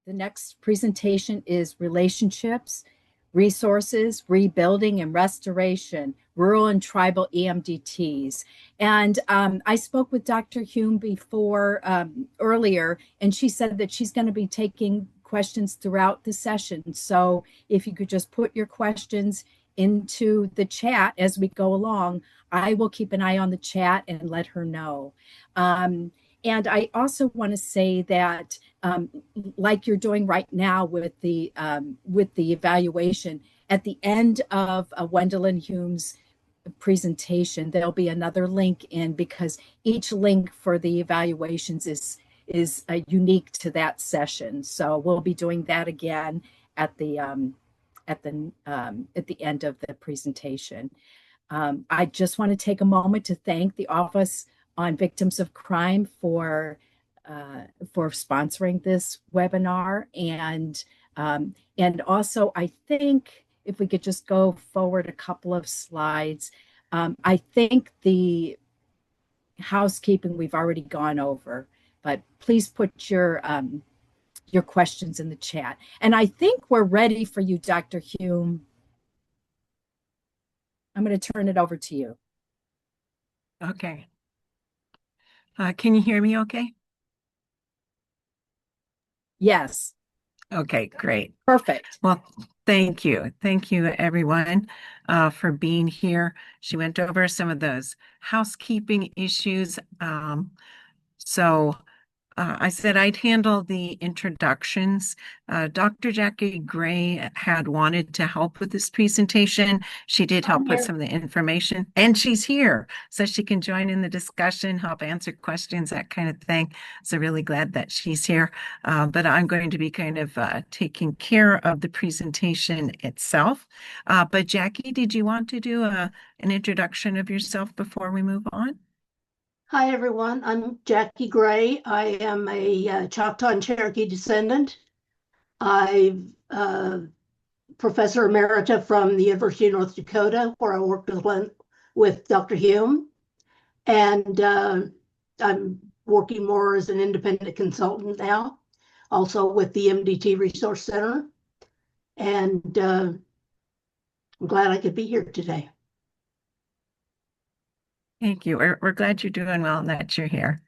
The next presentation is Relationships, Resources, Rebuilding, and Restoration, Rural and Tribal E-MDTs. And I spoke with Dr. Hume before earlier, and she said that she's going to be taking questions throughout the session. So if you could just put your questions into the chat as we go along, I will keep an eye on the chat and let her know. And I also want to say that, like you're doing right now with the evaluation, at the end of Wendelin Hume's presentation, there'll be another link in, because each link for the evaluations is unique to that session. So we'll be doing that again at the end of the presentation. I just want to take a moment to thank the Office on Victims of Crime for sponsoring this webinar, and also I think if we could just go forward a couple of slides, I think the housekeeping we've already gone over, but please put your questions in the chat. And I think we're ready for you, Dr. Hume. I'm going to turn it over to you. Okay. Can you hear me okay? Yes. Okay, great. Perfect. Well, thank you. Thank you, everyone, for being here. She went over some of those housekeeping issues. I said I'd handle the introductions. Dr. Jacque Gray had wanted to help with this presentation. She did help with some of the information, and she's here, so she can join in the discussion, help answer questions, that kind of thing. So really glad that she's here. But I'm going to be kind of taking care of the presentation itself. But Jacque, did you want to do an introduction of yourself before we move on? Hi, everyone. I'm Jacque Gray. I am a Choctaw and Cherokee descendant. I'm Professor Emerita from the University of North Dakota, where I worked with Dr. Hume. And I'm working more as an independent consultant now, also with the E-MDT Resource Center. And I'm glad I could be here today. Thank you. We're glad you're doing well and that you're here.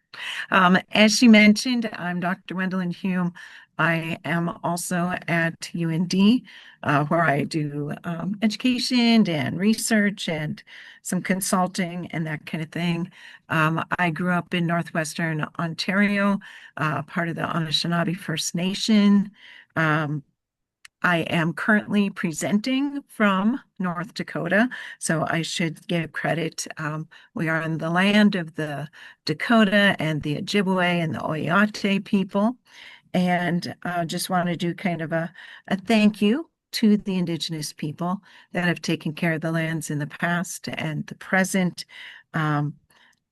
As she mentioned, I'm Dr. Wendelin Hume. I am also at UND, where I do education and research and some consulting and that kind of thing. I grew up in Northwestern Ontario, part of the Anishinaabe First Nation. I am currently presenting from North Dakota, so I should give credit. We are on the land of the Dakota and the Ojibwe and the Oyate people, and just want to do kind of a thank you to the Indigenous people that have taken care of the lands in the past and the present.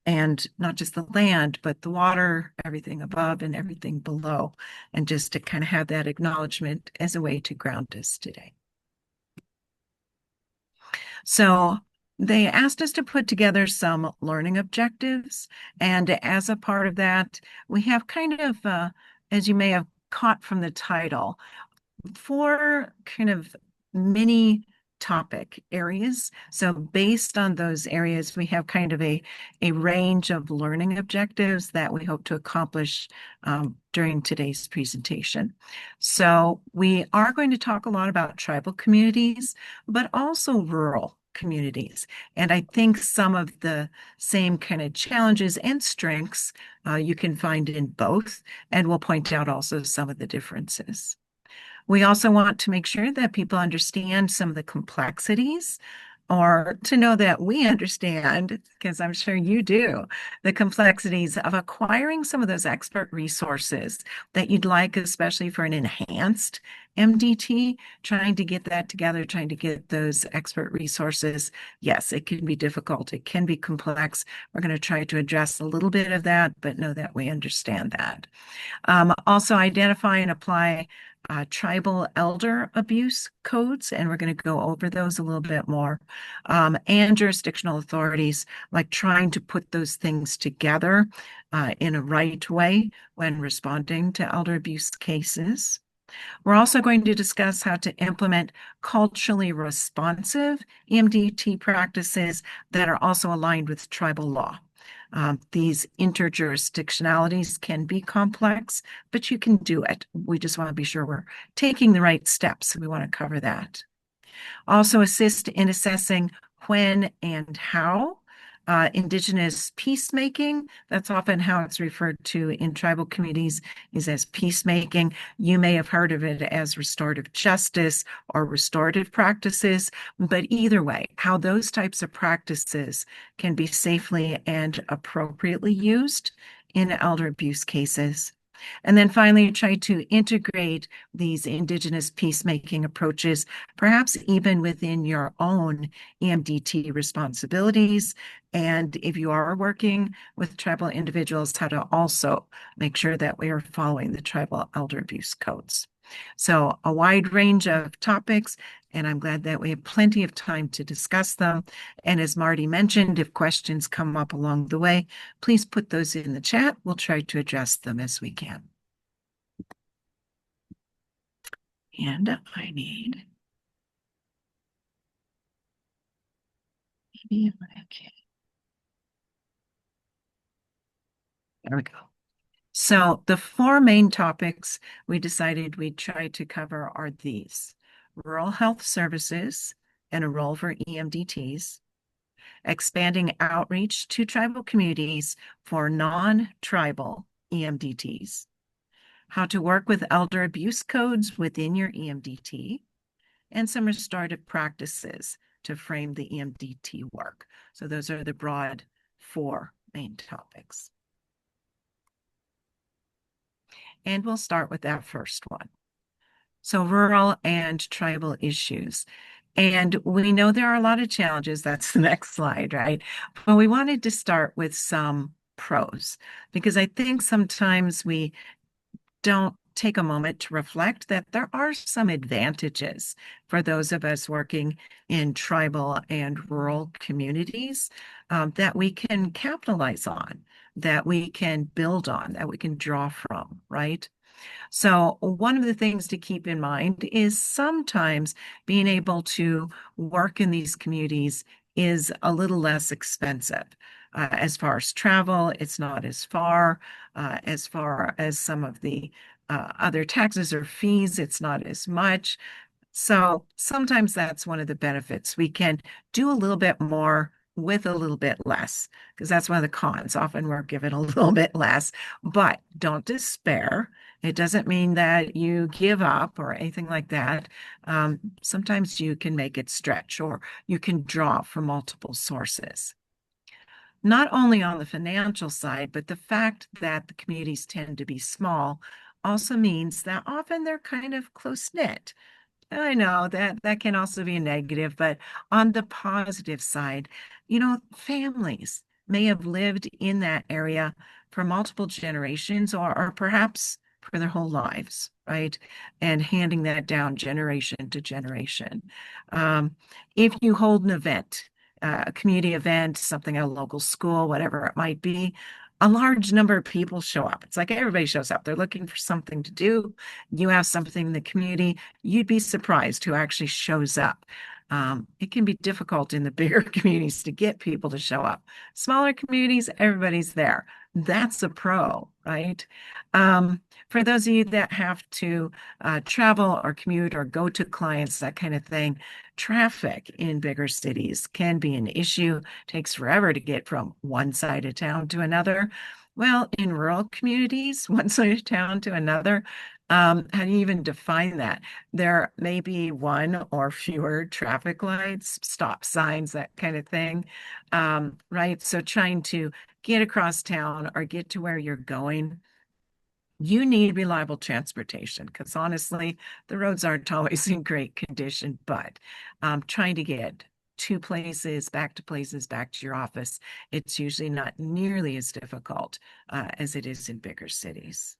And not just the land, but the water, everything above and everything below, and just to kind of have that acknowledgement as a way to ground us today. So they asked us to put together some learning objectives, and as a part of that, we have kind of, as you may have caught from the title, 4 kind of mini topic areas. So based on those areas, we have kind of a range of learning objectives that we hope to accomplish during today's presentation. So we are going to talk a lot about tribal communities, but also rural communities. And I think some of the same kind of challenges and strengths you can find in both, and we'll point out also some of the differences. We also want to make sure that people understand some of the complexities, or to know that we understand, because I'm sure you do, the complexities of acquiring some of those expert resources that you'd like, especially for an enhanced MDT, trying to get that together, trying to get those expert resources. Yes, it can be difficult. It can be complex. We're going to try to address a little bit of that, but know that we understand that. Also identify and apply tribal elder abuse codes, and we're going to go over those a little bit more, and jurisdictional authorities, like trying to put those things together in a right way when responding to elder abuse cases. We're also going to discuss how to implement culturally responsive E-MDT practices that are also aligned with tribal law. These interjurisdictionalities can be complex, but you can do it. We just want to be sure we're taking the right steps. We want to cover that. Also assist in assessing when and how Indigenous peacemaking, that's often how it's referred to in tribal communities, is as peacemaking. You may have heard of it as restorative justice or restorative practices, but either way, how those types of practices can be safely and appropriately used in elder abuse cases. And then finally, try to integrate these Indigenous peacemaking approaches, perhaps even within your own E-MDT responsibilities. And if you are working with tribal individuals, how to also make sure that we are following the tribal elder abuse codes. So a wide range of topics, and I'm glad that we have plenty of time to discuss them. And as Marty mentioned, if questions come up along the way, please put those in the chat. We'll try to address them as we can. And I need, okay. There we go. So the four main topics we decided we'd try to cover are these: rural health services and a role for E-MDTs, expanding outreach to tribal communities for non-tribal E-MDTs, how to work with elder abuse codes within your E-MDT, and some restorative practices to frame the E-MDT work. So those are the broad four main topics. And we'll start with that first one. So rural and tribal issues. And we know there are a lot of challenges. That's the next slide, right? But we wanted to start with some pros, because I think sometimes we don't take a moment to reflect that there are some advantages for those of us working in tribal and rural communities that we can capitalize on, that we can build on, that we can draw from, right? So one of the things to keep in mind is sometimes being able to work in these communities is a little less expensive. As far as travel, it's not as far. As far as some of the other taxes or fees, it's not as much. So sometimes that's one of the benefits. We can do a little bit more with a little bit less, because that's one of the cons. Often we're given a little bit less, but don't despair. It doesn't mean that you give up or anything like that. Sometimes you can make it stretch, or you can draw from multiple sources. Not only on the financial side, but the fact that the communities tend to be small also means that often they're kind of close-knit. I know that that can also be a negative, but on the positive side, families may have lived in that area for multiple generations, or perhaps for their whole lives, right? And handing that down generation to generation. If you hold an event, a community event, something at a local school, whatever it might be, a large number of people show up. It's like everybody shows up. They're looking for something to do. You have something in the community, you'd be surprised who actually shows up. It can be difficult in the bigger communities to get people to show up. Smaller communities, everybody's there. That's a pro, right? For those of you that have to travel or commute or go to clients, that kind of thing, traffic in bigger cities can be an issue. Takes forever to get from one side of town to another. Well, in rural communities, one side of town to another, how do you even define that? There may be one or fewer traffic lights, stop signs, that kind of thing, right? So trying to get across town or get to where you're going, you need reliable transportation, because honestly, the roads aren't always in great condition, but trying to get to places, back to your office, it's usually not nearly as difficult as it is in bigger cities.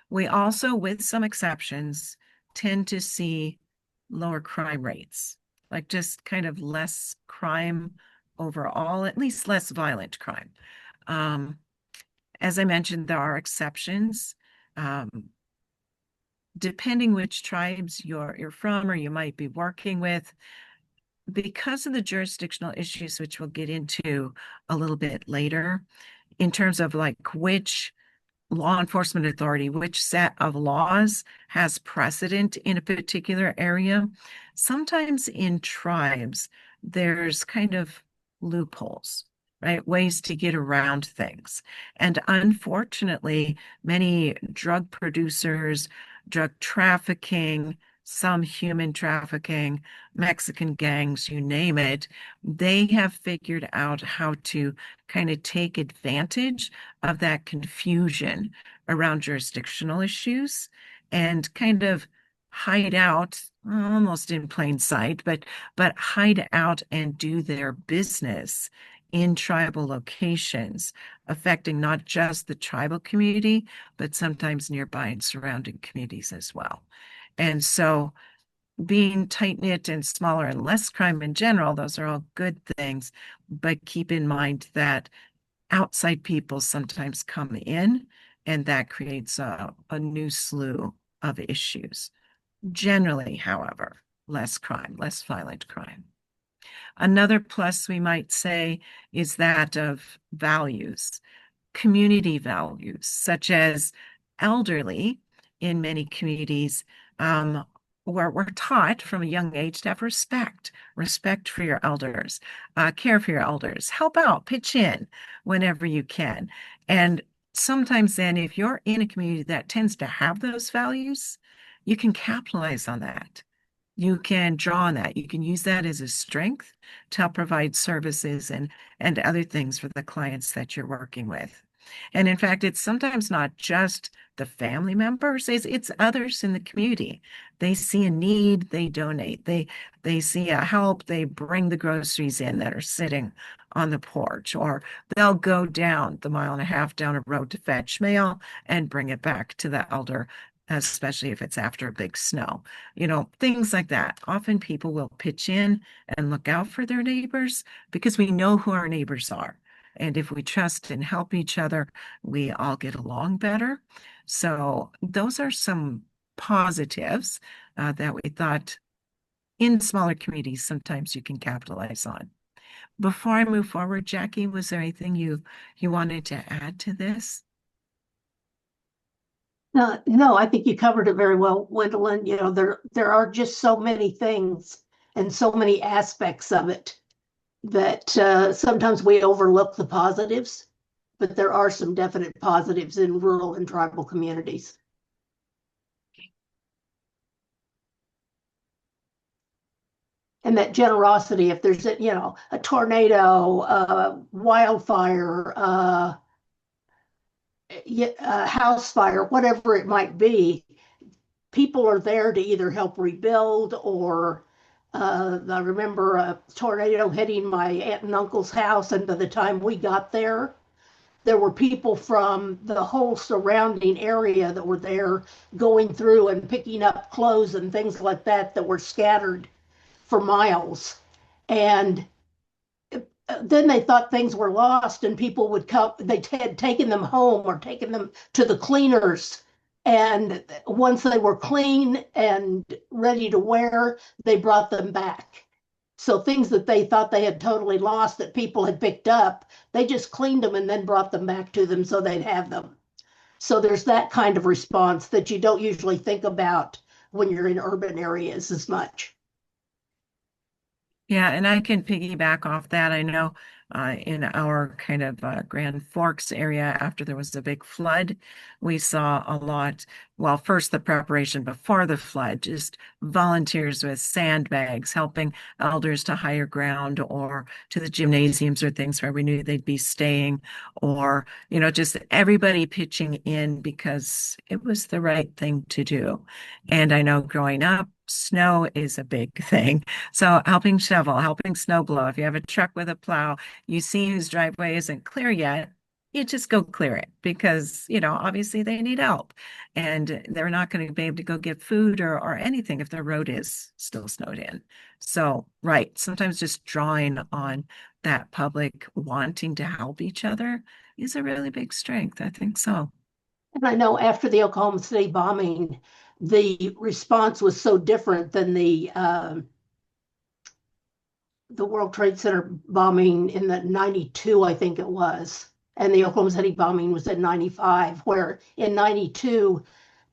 We also, with some exceptions, tend to see lower crime rates, like just kind of less crime overall, at least less violent crime. As I mentioned, there are exceptions. depending which tribes you're from or you might be working with, because of the jurisdictional issues, which we'll get into a little bit later, in terms of like which law enforcement authority, which set of laws has precedent in a particular area. Sometimes in tribes, there's kind of loopholes, right? Ways to get around things. And unfortunately, many drug producers, drug trafficking, some human trafficking, Mexican gangs, you name it, they have figured out how to kind of take advantage of that confusion around jurisdictional issues and kind of hide out almost in plain sight, but hide out and do their business in tribal locations, affecting not just the tribal community, but sometimes nearby and surrounding communities as well. And so being tight-knit and smaller and less crime in general, those are all good things, but keep in mind that outside people sometimes come in, and that creates a new slew of issues. Generally, however, less crime, less violent crime. Another plus we might say is that of values, community values, such as elderly in many communities, where we're taught from a young age to have respect for your elders, care for your elders, help out, pitch in whenever you can. And sometimes then, if you're in a community that tends to have those values, you can capitalize on that. You can draw on that. You can use that as a strength to help provide services and other things for the clients that you're working with. And in fact, it's sometimes not just the family members, it's others in the community. They see a need, they donate. They see a help, they bring the groceries in that are sitting on the porch, or they'll go down the 1.5 miles down a road to fetch mail and bring it back to the elder, especially if it's after a big snow. Things like that. Often people will pitch in and look out for their neighbors because we know who our neighbors are. And if we trust and help each other, we all get along better. So those are some positives that we thought in smaller communities, sometimes you can capitalize on. Before I move forward, Jacque, was there anything you wanted to add to this? No, I think you covered it very well, Wendelin. There are just so many things and so many aspects of it that sometimes we overlook the positives, but there are some definite positives in rural and tribal communities. And that generosity, if there's a tornado, wildfire, a house fire, whatever it might be, people are there to either help rebuild or I remember a tornado hitting my aunt and uncle's house, and by the time we got there were people from the whole surrounding area that were there going through and picking up clothes and things like that were scattered for miles. And then they thought things were lost, and people would come, they had taken them home or taken them to the cleaners. And once they were clean and ready to wear, they brought them back. So things that they thought they had totally lost that people had picked up, they just cleaned them and then brought them back to them so they'd have them. So there's that kind of response that you don't usually think about when you're in urban areas as much. Yeah, and I can piggyback off that. I know in our kind of Grand Forks area, after there was a big flood, we saw a lot. Well, first the preparation before the flood, just volunteers with sandbags helping elders to higher ground or to the gymnasiums or things where we knew they'd be staying, or, just everybody pitching in because it was the right thing to do. And I know growing up, snow is a big thing. So helping shovel, helping snow blow. If you have a truck with a plow, you see whose driveway isn't clear yet, you just go clear it because, obviously they need help. And they're not going to be able to go get food or anything if the road is still snowed in. So, right, sometimes just drawing on that public wanting to help each other is a really big strength. I think so. And I know after the Oklahoma City bombing, the response was so different than the World Trade Center bombing in the 92, I think it was. And the Oklahoma City bombing was in 95, where in 92,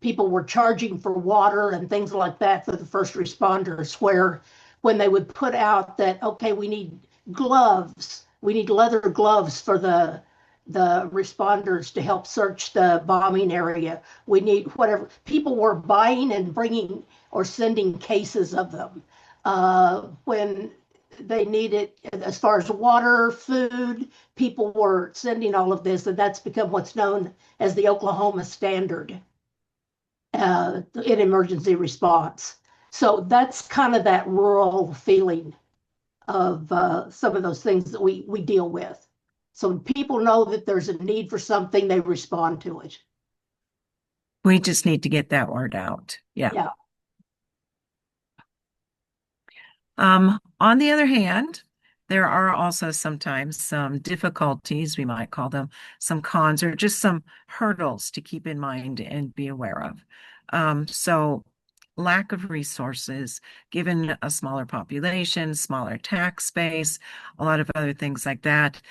people were charging for water and things like that for the first responders, where when they would put out that, okay, we need gloves, we need leather gloves for the responders to help search the bombing area. We need whatever. People were buying and bringing or sending cases of them. When they needed, as far as water, food, people were sending all of this, and that's become what's known as the Oklahoma Standard in emergency response. So that's kind of that rural feeling of some of those things that we deal with. So when people know that there's a need for something, they respond to it. We just need to get that word out. Yeah. Yeah. On the other hand, there are also sometimes some difficulties, we might call them some cons, or just some hurdles to keep in mind and be aware of. So lack of resources, given a smaller population, smaller tax base, a lot of other things like that,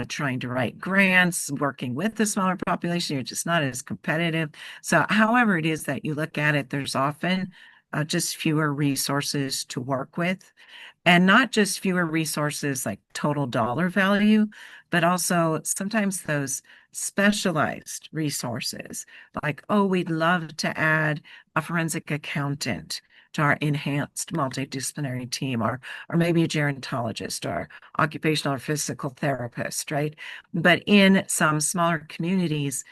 trying to write grants, working with the smaller population, you're just not as competitive. So however it is that you look at it, there's often just fewer resources to work with. And not just fewer resources like total dollar value, but also sometimes those specialized resources like, oh, we'd love to add a forensic accountant to our enhanced multidisciplinary team, or maybe a gerontologist or occupational or physical therapist, right? But in some smaller communities,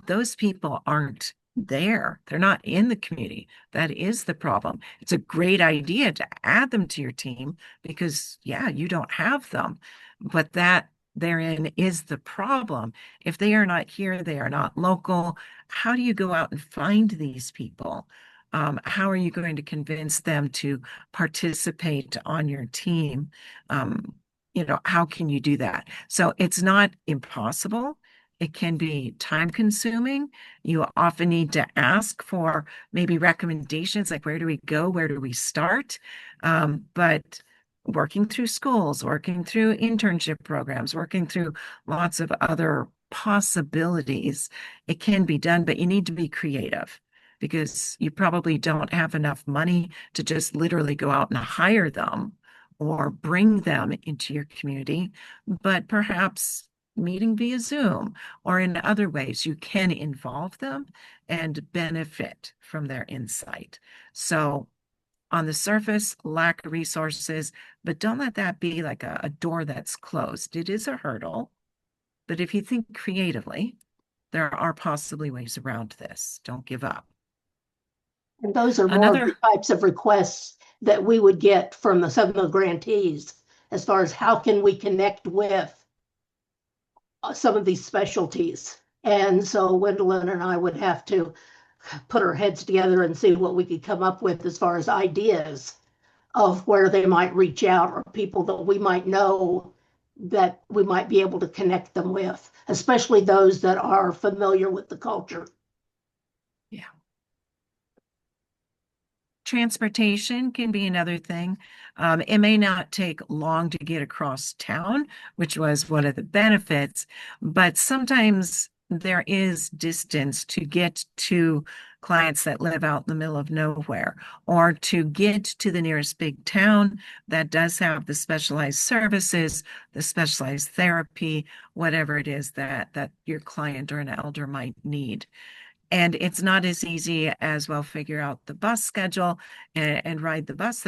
those people aren't there. They're not in the community. That is the problem. It's a great idea to add them to your team because, yeah, you don't have them. But that therein is the problem. If they are not here, they are not local. How do you go out and find these people? How are you going to convince them to participate on your team? How can you do that? So it's not impossible. It can be time consuming. You often need to ask for maybe recommendations, like where do we go? Where do we start? But working through schools, working through internship programs, working through lots of other possibilities, it can be done, but you need to be creative because you probably don't have enough money to just literally go out and hire them or bring them into your community, but perhaps meeting via Zoom or in other ways, you can involve them and benefit from their insight. So on the surface, lack of resources, but don't let that be like a door that's closed. It is a hurdle, but if you think creatively, there are possibly ways around this. Don't give up. And those are more of the types of requests that we would get from some of the grantees as far as how can we connect with some of these specialties. And so Wendelin and I would have to put our heads together and see what we could come up with as far as ideas of where they might reach out or people that we might know that we might be able to connect them with, especially those that are familiar with the culture. Yeah. Transportation can be another thing. It may not take long to get across town, which was one of the benefits, but sometimes there is distance to get to clients that live out in the middle of nowhere, or to get to the nearest big town that does have the specialized services, the specialized therapy, whatever it is that your client or an elder might need. And it's not as easy as, well, figure out the bus schedule and ride the bus.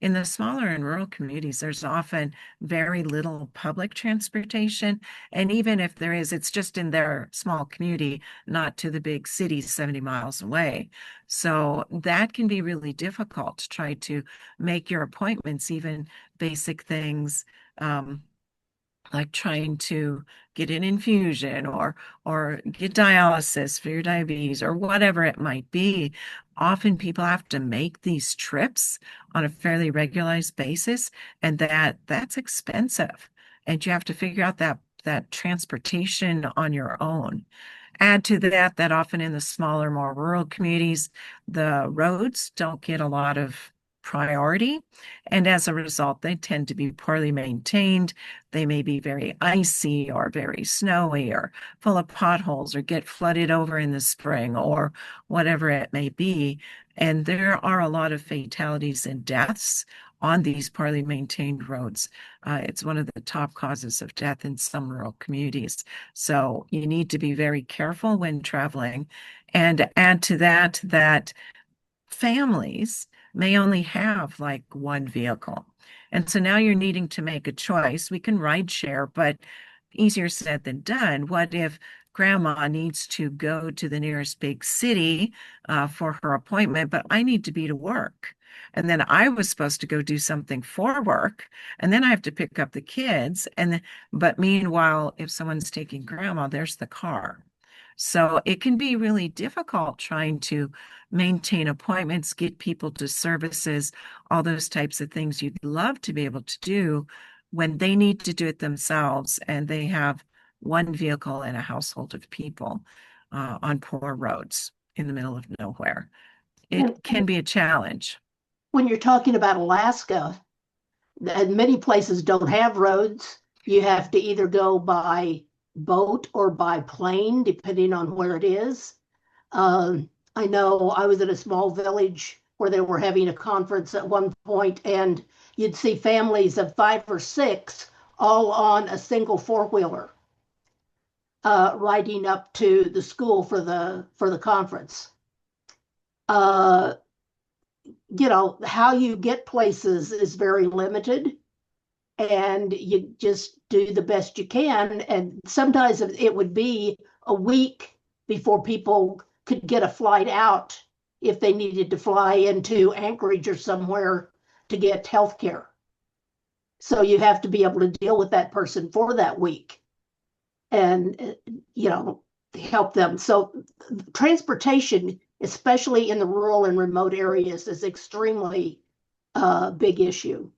In the smaller and rural communities, there's often very little public transportation. And even if there is, it's just in their small community, not to the big cities 70 miles away. So that can be really difficult to try to make your appointments, even basic things, like trying to get an infusion or get dialysis for your diabetes or whatever it might be. Often people have to make these trips on a fairly regularized basis, and that's expensive. And you have to figure out that transportation on your own. Add to that that often in the smaller, more rural communities, the roads don't get a lot of priority. And as a result, they tend to be poorly maintained. They may be very icy or very snowy or full of potholes or get flooded over in the spring or whatever it may be. And there are a lot of fatalities and deaths on these poorly maintained roads. It's one of the top causes of death in some rural communities. So you need to be very careful when traveling. And add to that, that families may only have like one vehicle. And so now you're needing to make a choice. We can ride share, but easier said than done. What if grandma needs to go to the nearest big city for her appointment, but I need to be to work? And then I was supposed to go do something for work, and then I have to pick up the kids. But meanwhile, if someone's taking grandma, there's the car. So it can be really difficult trying to maintain appointments, get people to services, all those types of things you'd love to be able to do when they need to do it themselves and they have one vehicle and a household of people on poor roads in the middle of nowhere. It can be a challenge. When you're talking about Alaska, and many places don't have roads. You have to either go by boat or by plane, depending on where it is. I know I was in a small village where they were having a conference at one point, and you'd see families of 5 or 6 all on a single four-wheeler riding up to the school for the conference. How you get places is very limited, and you just do the best you can. And sometimes it would be a week before people could get a flight out if they needed to fly into Anchorage or somewhere to get health care. So you have to be able to deal with that person for that week and, help them. So transportation, especially in the rural and remote areas, is extremely big issue.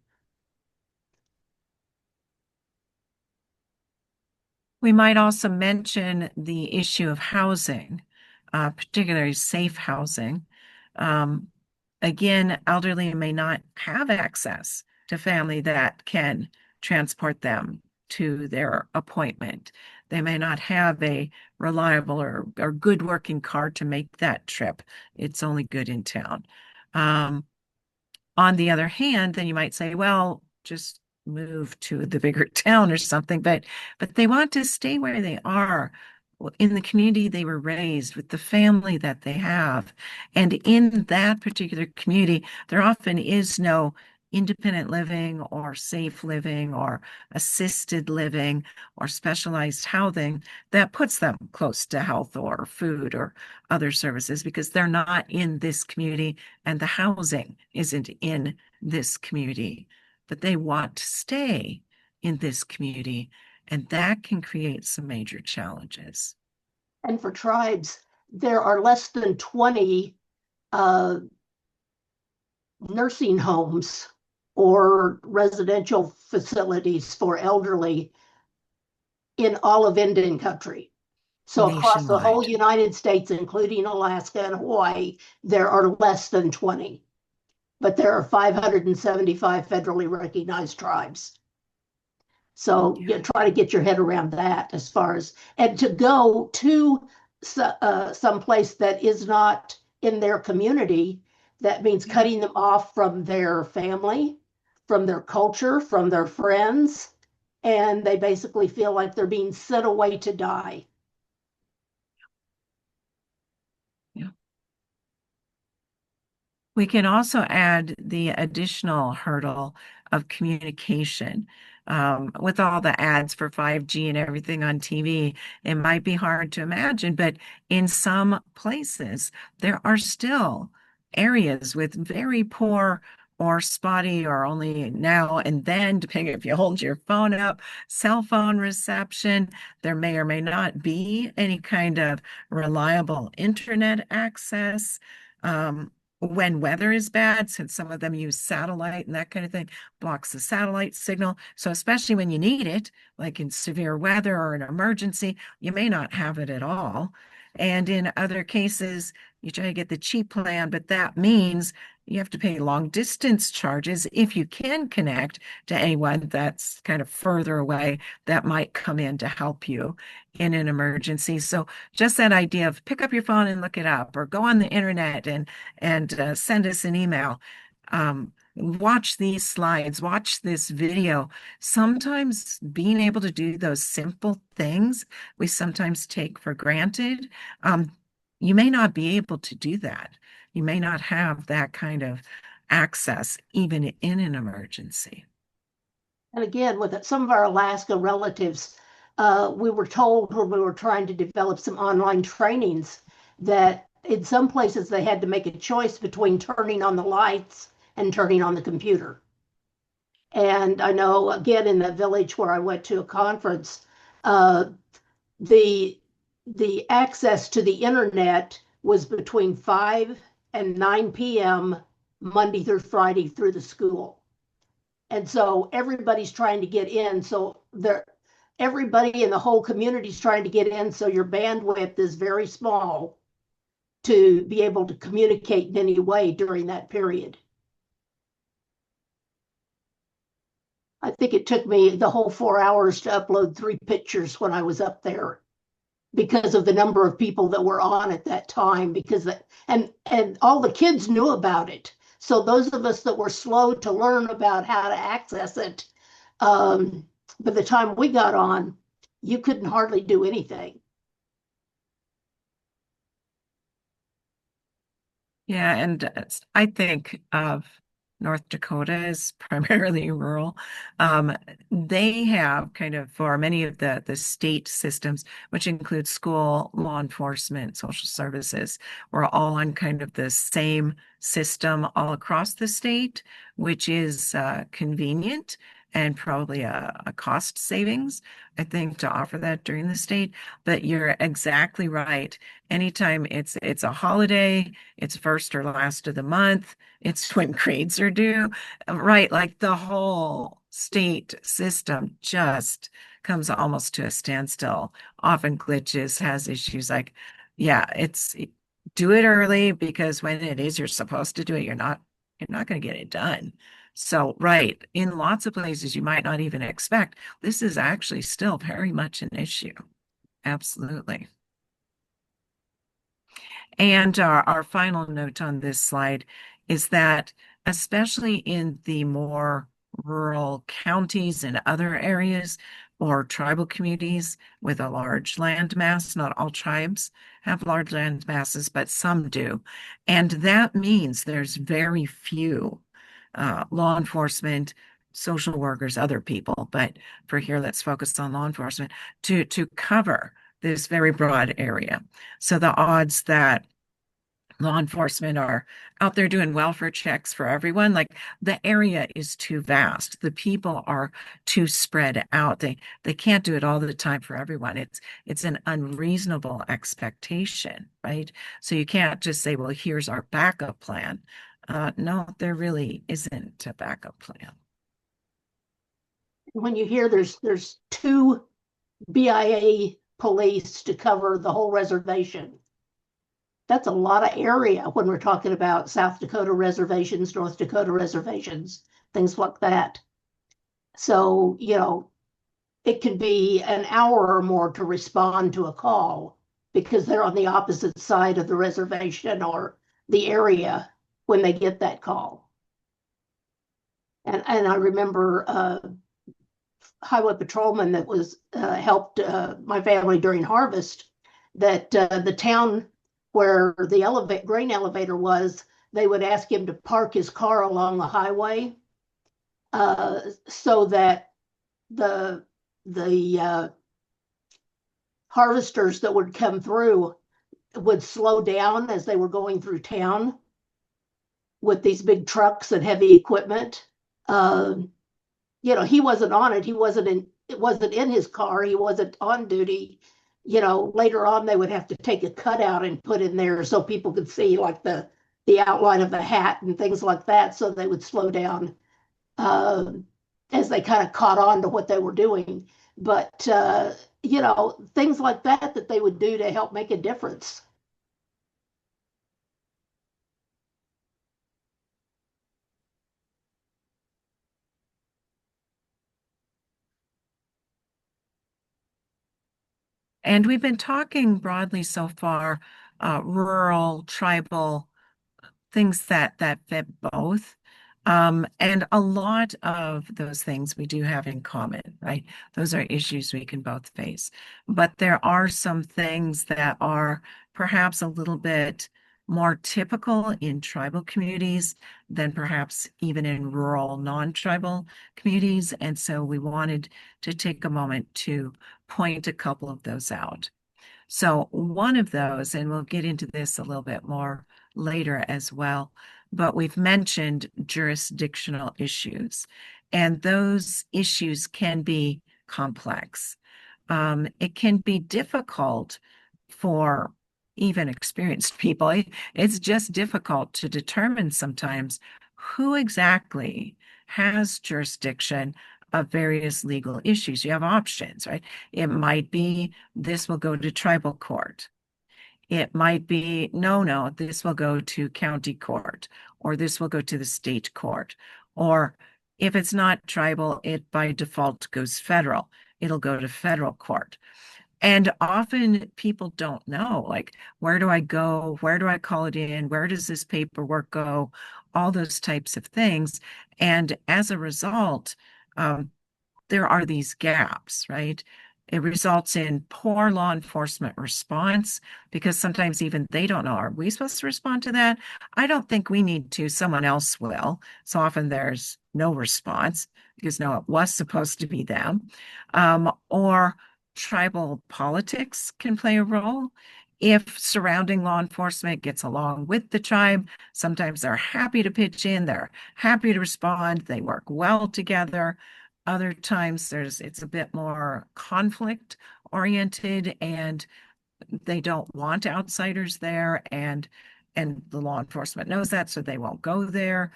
We might also mention the issue of housing, particularly safe housing. Again, elderly may not have access to family that can transport them to their appointment. They may not have a reliable or good working car to make that trip. It's only good in town. On the other hand, then you might say, well, just move to the bigger town or something, but they want to stay where they are, in the community they were raised, with the family that they have. And in that particular community, there often is no independent living or safe living or assisted living or specialized housing that puts them close to health or food or other services, because they're not in this community and the housing isn't in this community, but they want to stay in this community. And that can create some major challenges. And for tribes, there are less than 20 nursing homes or residential facilities for elderly in all of Indian country. So across the whole United States, including Alaska and Hawaii, there are less than 20. But there are 575 federally recognized tribes. So you try to get your head around that as far as, and to go to some place that is not in their community, that means cutting them off from their family, from their culture, from their friends, and they basically feel like they're being sent away to die. We can also add the additional hurdle of communication. With all the ads for 5G and everything on TV, it might be hard to imagine, but in some places, there are still areas with very poor or spotty or only now and then, depending if you hold your phone up, cell phone reception. There may or may not be any kind of reliable internet access. When weather is bad, since some of them use satellite and that kind of thing, blocks the satellite signal. So especially when you need it, like in severe weather or an emergency, you may not have it at all. And in other cases, you try to get the cheap plan, but that means you have to pay long distance charges if you can connect to anyone that's kind of further away that might come in to help you in an emergency. So just that idea of pick up your phone and look it up, or go on the internet and send us an email. Watch these slides, watch this video. Sometimes being able to do those simple things we sometimes take for granted. You may not be able to do that. You may not have that kind of access even in an emergency. And again, with some of our Alaska relatives, we were told when we were trying to develop some online trainings that in some places they had to make a choice between turning on the lights and turning on the computer. And I know, again, in the village where I went to a conference, the access to the internet was between 5 and 9 p.m. Monday through Friday through the school. And so everybody's trying to get in. So everybody in the whole community is trying to get in. So your bandwidth is very small to be able to communicate in any way during that period. I think it took me the whole 4 hours to upload 3 pictures when I was up there because of the number of people that were on at that time, and all the kids knew about it. So those of us that were slow to learn about how to access it, by the time we got on, you couldn't hardly do anything. Yeah, and I think of North Dakota as primarily rural. They have kind of, for many of the state systems, which include school, law enforcement, social services, we're all on kind of the same system all across the state, which is convenient and probably a cost savings, I think, to offer that during the state. But you're exactly right. Anytime it's a holiday, it's first or last of the month, it's when grades are due, right? Like the whole state system just comes almost to a standstill, often glitches, has issues like, yeah, it's do it early because when it is you're supposed to do it, you're not going to get it done. So, right, in lots of places you might not even expect, this is actually still very much an issue. Absolutely. And our final note on this slide is that, especially in the more rural counties and other areas or tribal communities with a large land mass, not all tribes have large land masses, but some do. And that means there's very few law enforcement, social workers, other people. But for here, let's focus on law enforcement to cover this very broad area. So the odds that law enforcement are out there doing welfare checks for everyone, like the area is too vast. The people are too spread out. They can't do it all the time for everyone. It's an unreasonable expectation, right? So you can't just say, well, here's our backup plan. No, there really isn't a backup plan. When you hear there's 2 BIA police to cover the whole reservation, that's a lot of area when we're talking about South Dakota reservations, North Dakota reservations, things like that. So, it could be an hour or more to respond to a call because they're on the opposite side of the reservation or the area when they get that call. And I remember highway patrolman that was helped my family during harvest, that the town where the grain elevator was, they would ask him to park his car along the highway so that the harvesters that would come through would slow down as they were going through town with these big trucks and heavy equipment. He wasn't on it. It wasn't in his car. He wasn't on duty. Later on they would have to take a cutout and put in there so people could see like the outline of the hat and things like that. So they would slow down as they kind of caught on to what they were doing. But things like that they would do to help make a difference. And we've been talking broadly so far, rural, tribal, things that fit both. And a lot of those things we do have in common, right? Those are issues we can both face. But there are some things that are perhaps a little bit more typical in tribal communities than perhaps even in rural, non-tribal communities. And so we wanted to take a moment to point a couple of those out. So one of those, and we'll get into this a little bit more later as well, but we've mentioned jurisdictional issues, and those issues can be complex. It can be difficult for even experienced people. It's just difficult to determine sometimes who exactly has jurisdiction of various legal issues. You have options, right? It might be this will go to tribal court. It might be, no, this will go to county court, or this will go to the state court. Or if it's not tribal, it by default goes federal. It'll go to federal court. And often people don't know, like, where do I go? Where do I call it in? Where does this paperwork go? All those types of things. And as a result, there are these gaps, right? It results in poor law enforcement response because sometimes even they don't know, are we supposed to respond to that? I don't think we need to, someone else will. So often there's no response because no, it was supposed to be them. Or tribal politics can play a role. If surrounding law enforcement gets along with the tribe, sometimes they're happy to pitch in, they're happy to respond, they work well together. Other times it's a bit more conflict oriented and they don't want outsiders there and the law enforcement knows that, so they won't go there.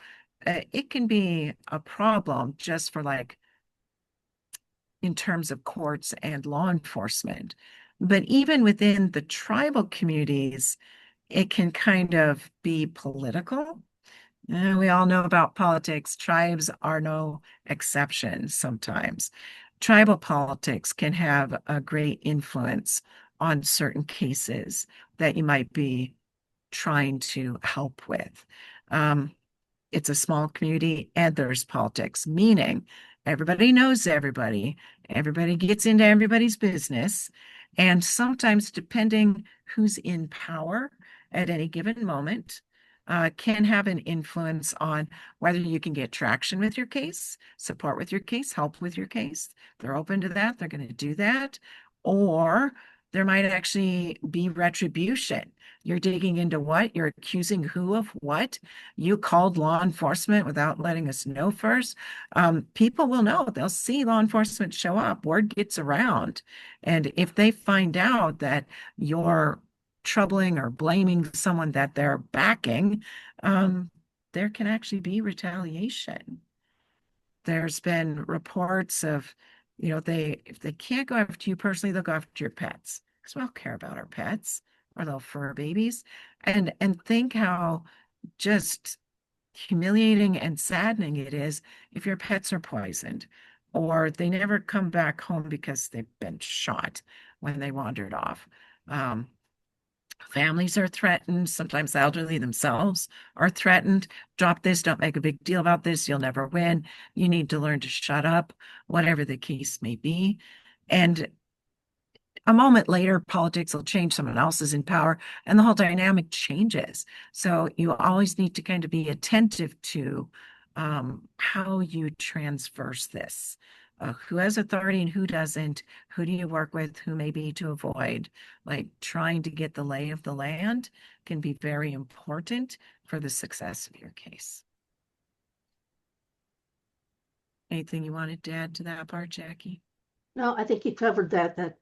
It can be a problem just for like in terms of courts and law enforcement. But even within the tribal communities, it can kind of be political. We all know about politics. Tribes are no exception sometimes. Tribal politics can have a great influence on certain cases that you might be trying to help with. It's a small community and there's politics, meaning everybody knows everybody, everybody gets into everybody's business. And sometimes, depending who's in power at any given moment, can have an influence on whether you can get traction with your case, support with your case, help with your case. They're open to that. They're going to do that. Or there might actually be retribution. You're digging into what? You're accusing who of what? You called law enforcement without letting us know first. People will know. They'll see law enforcement show up. Word gets around. And if they find out that you're troubling or blaming someone that they're backing, there can actually be retaliation. There's been reports of, if they can't go after you personally, they'll go after your pets because we all care about our pets, our little fur babies, and think how just humiliating and saddening it is if your pets are poisoned or they never come back home because they've been shot when they wandered off. Families are threatened. Sometimes the elderly themselves are threatened. Drop this, don't make a big deal about this. You'll never win. You need to learn to shut up, whatever the case may be. And a moment later, politics will change. Someone else is in power and the whole dynamic changes. So you always need to kind of be attentive to how you transverse this. Who has authority and who doesn't? Who do you work with? Who may be to avoid? Like trying to get the lay of the land can be very important for the success of your case. Anything you wanted to add to that part, Jackie? No, I think you covered that.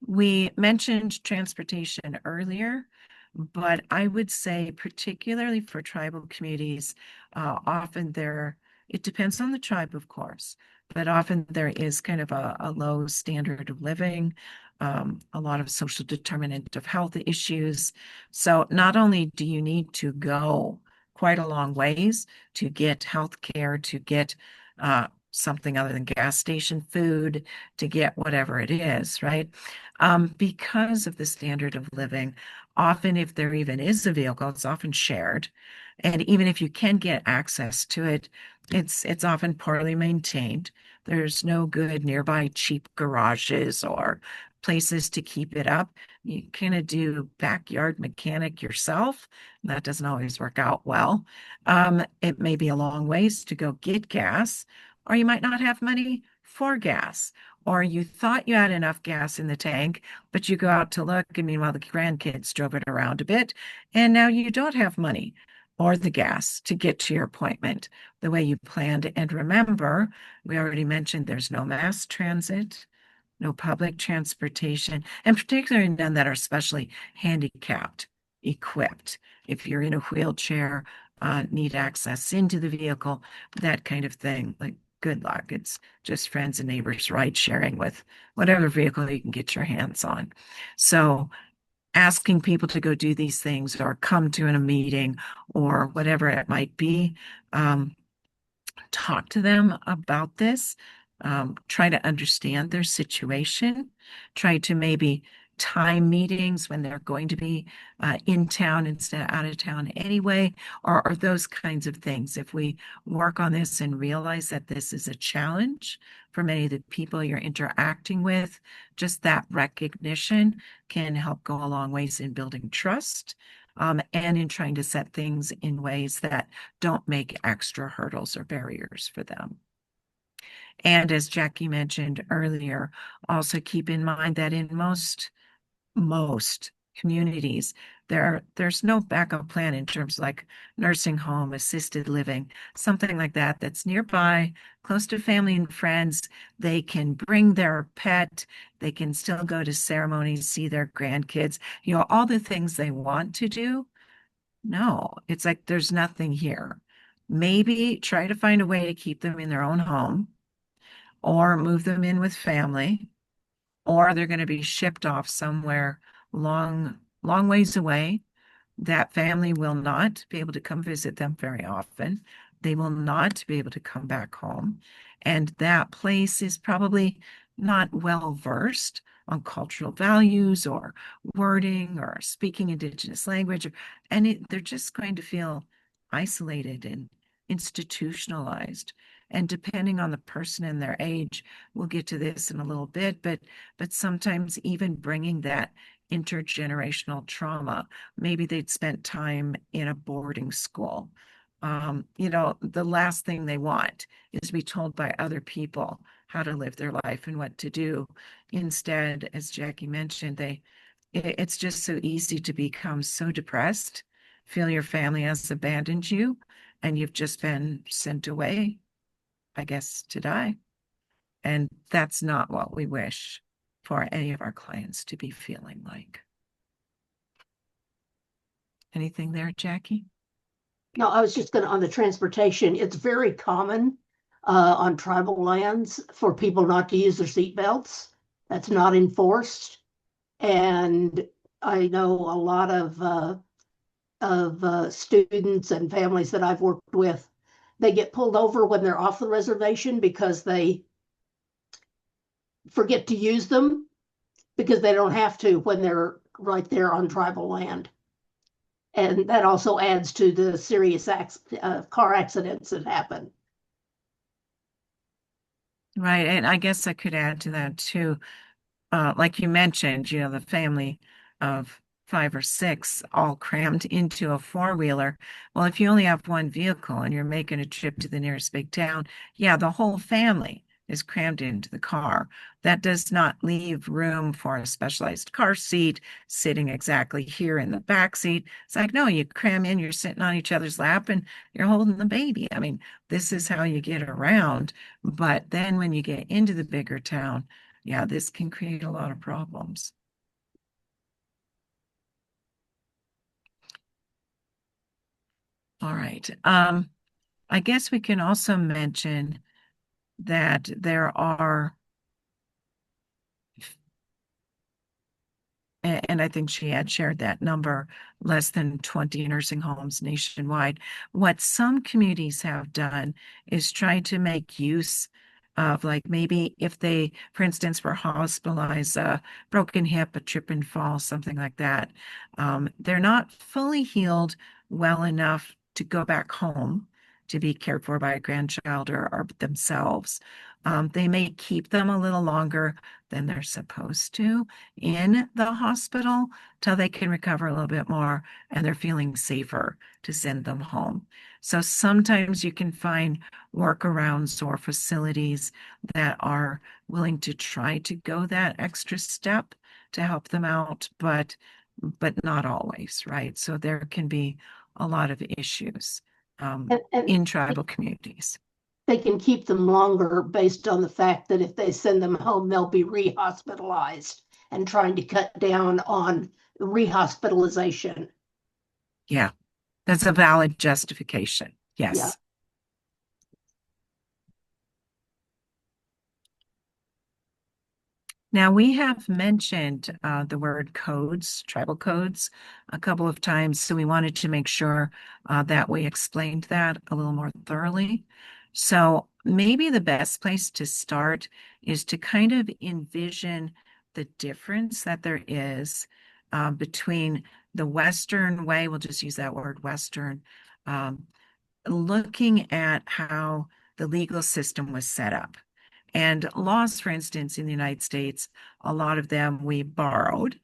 We mentioned transportation earlier, but I would say particularly for tribal communities, often it depends on the tribe, of course. but often there is kind of a low standard of living, a lot of social determinant of health issues. So not only do you need to go quite a long ways to get health care, to get something other than gas station food, to get whatever it is, right? Because of the standard of living, often if there even is a vehicle, it's often shared. And even if you can get access to it, it's often poorly maintained. There's no good nearby cheap garages or places to keep it up. You kind of do backyard mechanic yourself. That doesn't always work out well. It may be a long ways to go get gas, or you might not have money for gas, or you thought you had enough gas in the tank, but you go out to look, and meanwhile, the grandkids drove it around a bit, and now you don't have money or the gas to get to your appointment the way you planned. And remember, we already mentioned there's no mass transit, no public transportation, and particularly none that are specially handicapped equipped. If you're in a wheelchair, need access into the vehicle, that kind of thing, like good luck. It's just friends and neighbors ride sharing with whatever vehicle you can get your hands on. So asking people to go do these things or come to a meeting or whatever it might be, talk to them about this, try to understand their situation, try to maybe time meetings when they're going to be in town instead of out of town anyway, or those kinds of things. If we work on this and realize that this is a challenge for many of the people you're interacting with, just that recognition can help go a long ways in building trust. And in trying to set things in ways that don't make extra hurdles or barriers for them. And as Jackie mentioned earlier, also keep in mind that in most communities, there's no backup plan in terms of like nursing home, assisted living, something like that that's nearby, close to family and friends. They can bring their pet, they can still go to ceremonies, see their grandkids, all the things they want to do. No, it's like there's nothing here. Maybe try to find a way to keep them in their own home or move them in with family, or they're going to be shipped off somewhere long ways away. That family will not be able to come visit them very often. They will not be able to come back home. And that place is probably not well versed on cultural values or wording or speaking Indigenous language. And they're just going to feel isolated and institutionalized. And depending on the person and their age, we'll get to this in a little bit, but sometimes even bringing that intergenerational trauma. Maybe they'd spent time in a boarding school. The last thing they want is to be told by other people how to live their life and what to do. Instead, as Jackie mentioned, it's just so easy to become so depressed, feel your family has abandoned you, and you've just been sent away, I guess, to die. And that's not what we wish for any of our clients to be feeling like. Anything there, Jackie? No, I was just going to, on the transportation, it's very common on tribal lands for people not to use their seatbelts. That's not enforced. And I know a lot of students and families that I've worked with, they get pulled over when they're off the reservation because they forget to use them because they don't have to when they're right there on tribal land. And that also adds to the serious car accidents that happen. Right. And I guess I could add to that too. Like you mentioned, the family of 5 or 6 all crammed into a four-wheeler. Well, if you only have one vehicle and you're making a trip to the nearest big town, yeah, the whole family is crammed into the car. That does not leave room for a specialized car seat sitting exactly here in the back seat. It's like, no, you cram in, you're sitting on each other's lap and you're holding the baby. I mean, this is how you get around. But then when you get into the bigger town, yeah, this can create a lot of problems. All right. I guess we can also mention that there are, and I think she had shared that number, less than 20 nursing homes nationwide. What some communities have done is try to make use of, like, maybe if they, for instance, were hospitalized, a broken hip, a trip and fall, something like that, they're not fully healed well enough to go back home to be cared for by a grandchild or themselves. They may keep them a little longer than they're supposed to in the hospital till they can recover a little bit more and they're feeling safer to send them home. So sometimes you can find workarounds or facilities that are willing to try to go that extra step to help them out, but not always, right? So there can be a lot of issues And in tribal communities. they can keep them longer based on the fact that if they send them home, they'll be rehospitalized and trying to cut down on rehospitalization. Yeah, that's a valid justification. Yeah. Yes. Now, we have mentioned the word codes, tribal codes, a couple of times, so we wanted to make sure that we explained that a little more thoroughly. So maybe the best place to start is to kind of envision the difference that there is between the Western way, we'll just use that word Western, um, looking at how the legal system was set up. And laws, for instance, in the United States, a lot of them we borrowed.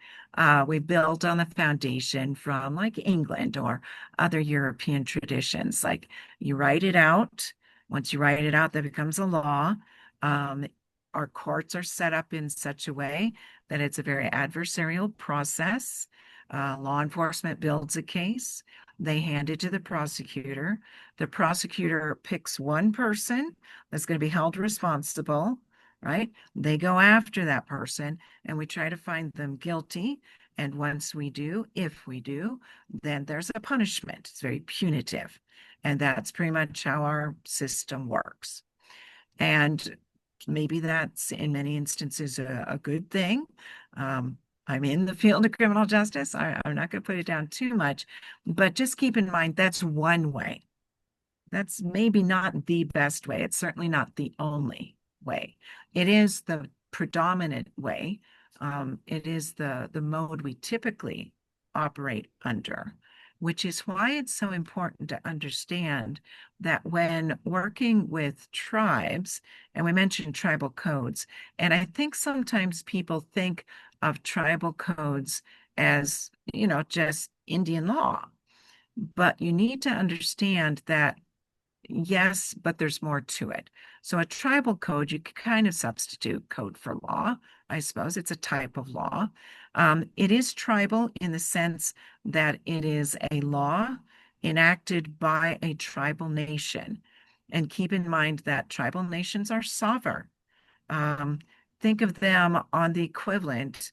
We built on the foundation from like England or other European traditions. Like you write it out. Once you write it out, that becomes a law. Um, our courts are set up in such a way that it's a very adversarial process. Law enforcement builds a case. They hand it to the prosecutor. The prosecutor picks one person that's going to be held responsible, right? They go after that person and we try to find them guilty. And once we do, if we do, then there's a punishment. It's very punitive. And that's pretty much how our system works. And maybe that's in many instances a good thing. I'm in the field of criminal justice. I'm not going to put it down too much, but just keep in mind that's one way. That's maybe not the best way. It's certainly not the only way. It is the predominant way. It is the mode we typically operate under, which is why it's so important to understand that when working with tribes, and we mentioned tribal codes, and I think sometimes people think of tribal codes as, just Indian law. But you need to understand that yes, but there's more to it. So a tribal code, you could kind of substitute code for law, I suppose. It's a type of law. It is tribal in the sense that it is a law enacted by a tribal nation. And keep in mind that tribal nations are sovereign. Think of them on the equivalent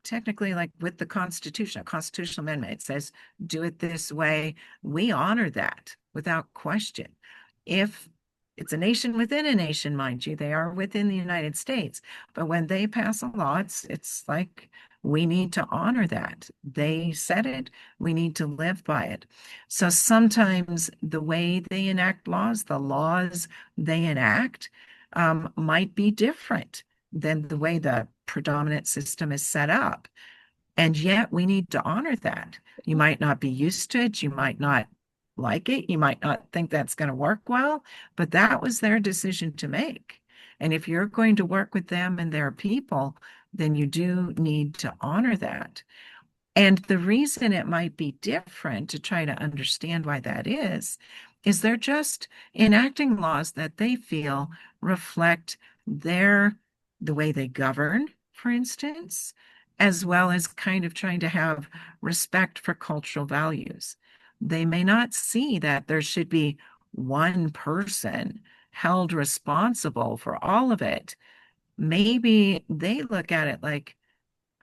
technically like with the Constitution, a constitutional amendment. It says, do it this way. We honor that without question. If it's a nation within a nation, mind you, they are within the United States. But when they pass a law, it's like we need to honor that. They said it, we need to live by it. So sometimes the way they enact laws, the laws they enact, might be different than the way the predominant system is set up. And yet we need to honor that. You might not be used to it. You might not like it. You might not think that's going to work well, but that was their decision to make. And if you're going to work with them and their people, then you do need to honor that. And the reason it might be different to try to understand why that is they're just enacting laws that they feel reflect the way they govern, for instance, as well as kind of trying to have respect for cultural values. They may not see that there should be one person held responsible for all of it. Maybe they look at it like,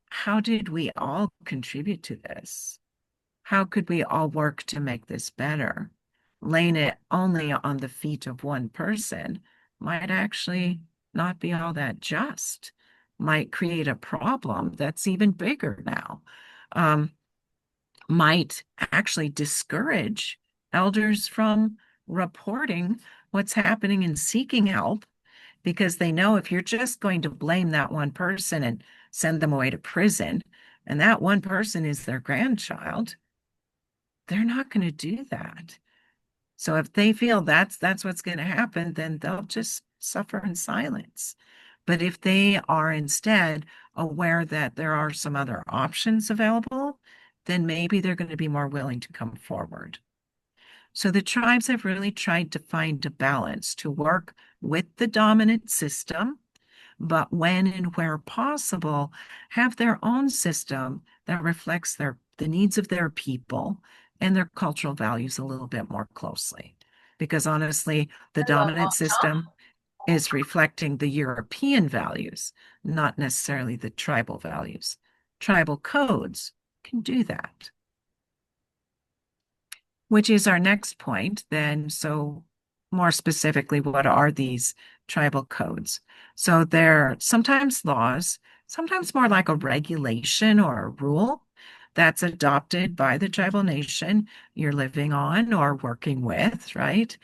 how did we all contribute to this? How could we all work to make this better? Laying it only on the feet of one person might actually not be all that just, might create a problem that's even bigger now, might actually discourage elders from reporting what's happening and seeking help, because they know if you're just going to blame that one person and send them away to prison, and that one person is their grandchild, they're not going to do that. So if they feel that's what's going to happen, then they'll just suffer in silence. But if they are instead aware that there are some other options available, then maybe they're going to be more willing to come forward. So the tribes have really tried to find a balance to work with the dominant system, but when and where possible, have their own system that reflects the needs of their people and their cultural values a little bit more closely. Because honestly, the dominant system is reflecting the European values, not necessarily the tribal values. Tribal codes can do that. Which is our next point then. So more specifically, what are these tribal codes? So they're sometimes laws, sometimes more like a regulation or a rule that's adopted by the tribal nation you're living on or working with, right?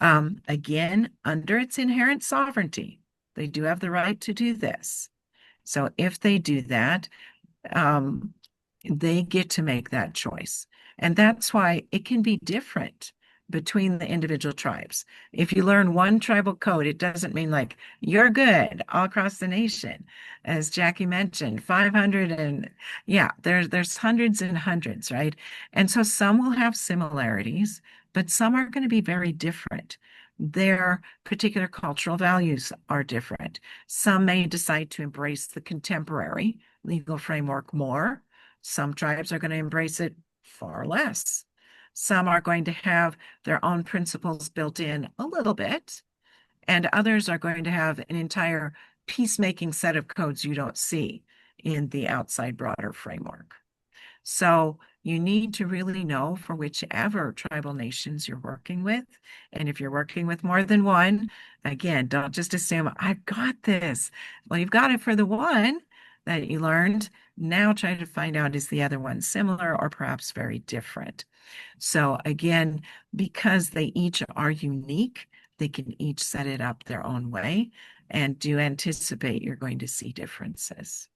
Again, under its inherent sovereignty, they do have the right to do this. So if they do that, they get to make that choice. And that's why it can be different between the individual tribes. If you learn one tribal code, it doesn't mean like you're good all across the nation. As Jacque mentioned, 500 and yeah, there's hundreds and hundreds, right? And so some will have similarities, but some are going to be very different. Their particular cultural values are different. Some may decide to embrace the contemporary legal framework more. Some tribes are going to embrace it far less. Some are going to have their own principles built in a little bit, and others are going to have an entire peacemaking set of codes you don't see in the outside broader framework. So you need to really know for whichever tribal nations you're working with. And if you're working with more than one, again, don't just assume, I've got this. Well, you've got it for the one that you learned. Now try to find out, is the other one similar or perhaps very different? So again, because they each are unique, they can each set it up their own way, and do anticipate you're going to see differences.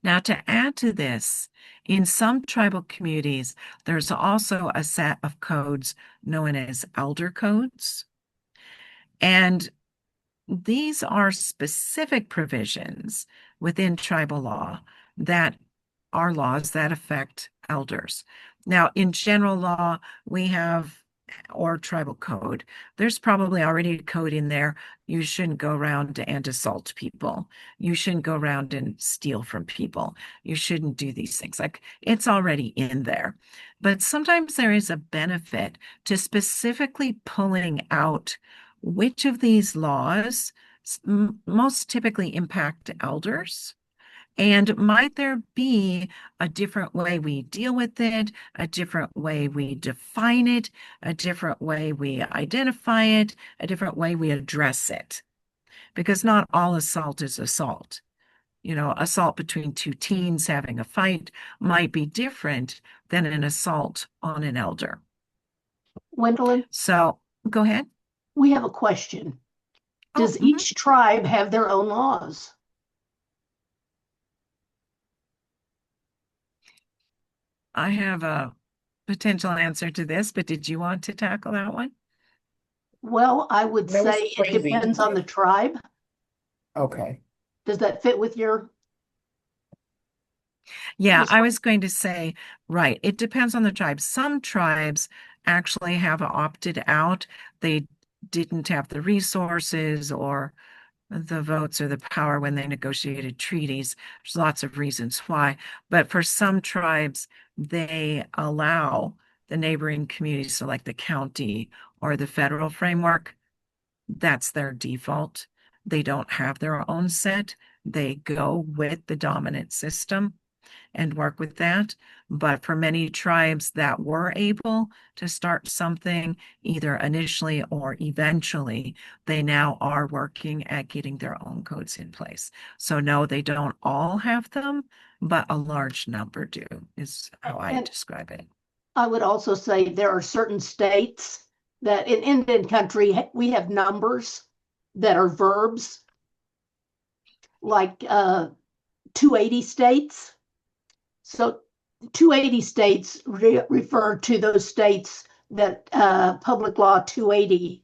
Now, to add to this, in some tribal communities, there's also a set of codes known as elder codes. And these are specific provisions within tribal law that are laws that affect elders. Now, in general law, we have, or tribal code, there's probably already a code in there. You shouldn't go around and assault people. You shouldn't go around and steal from people. You shouldn't do these things. Like, it's already in there. But sometimes there is a benefit to specifically pulling out which of these laws most typically impact elders. And might there be a different way we deal with it, a different way we define it, a different way we identify it, a different way we address it? Because not all assault is assault. You know, assault between two teens having a fight might be different than an assault on an elder. Wendelin, So go ahead. we have a question. Does Oh, each tribe have their own laws? I have a potential answer to this, but did you want to tackle that one? Well, I would That was say it crazy. depends on the tribe. Okay. Does that fit with your? Yeah, Yes. I was going to say, right, it depends on the tribe. Some tribes actually have opted out. They didn't have the resources or the votes or the power when they negotiated treaties. There's lots of reasons why. But for some tribes, they allow the neighboring communities, so like the county or the federal framework, that's their default. They don't have their own set. They go with the dominant system. and work with that. But for many tribes that were able to start something either initially or eventually, they now are working at getting their own codes in place. So no, they don't all have them, but a large number do, is how I describe it. I would also say there are certain states that in Indian country, we have numbers that are verbs, like 280 states. So 280 states refer to those states that Public Law 280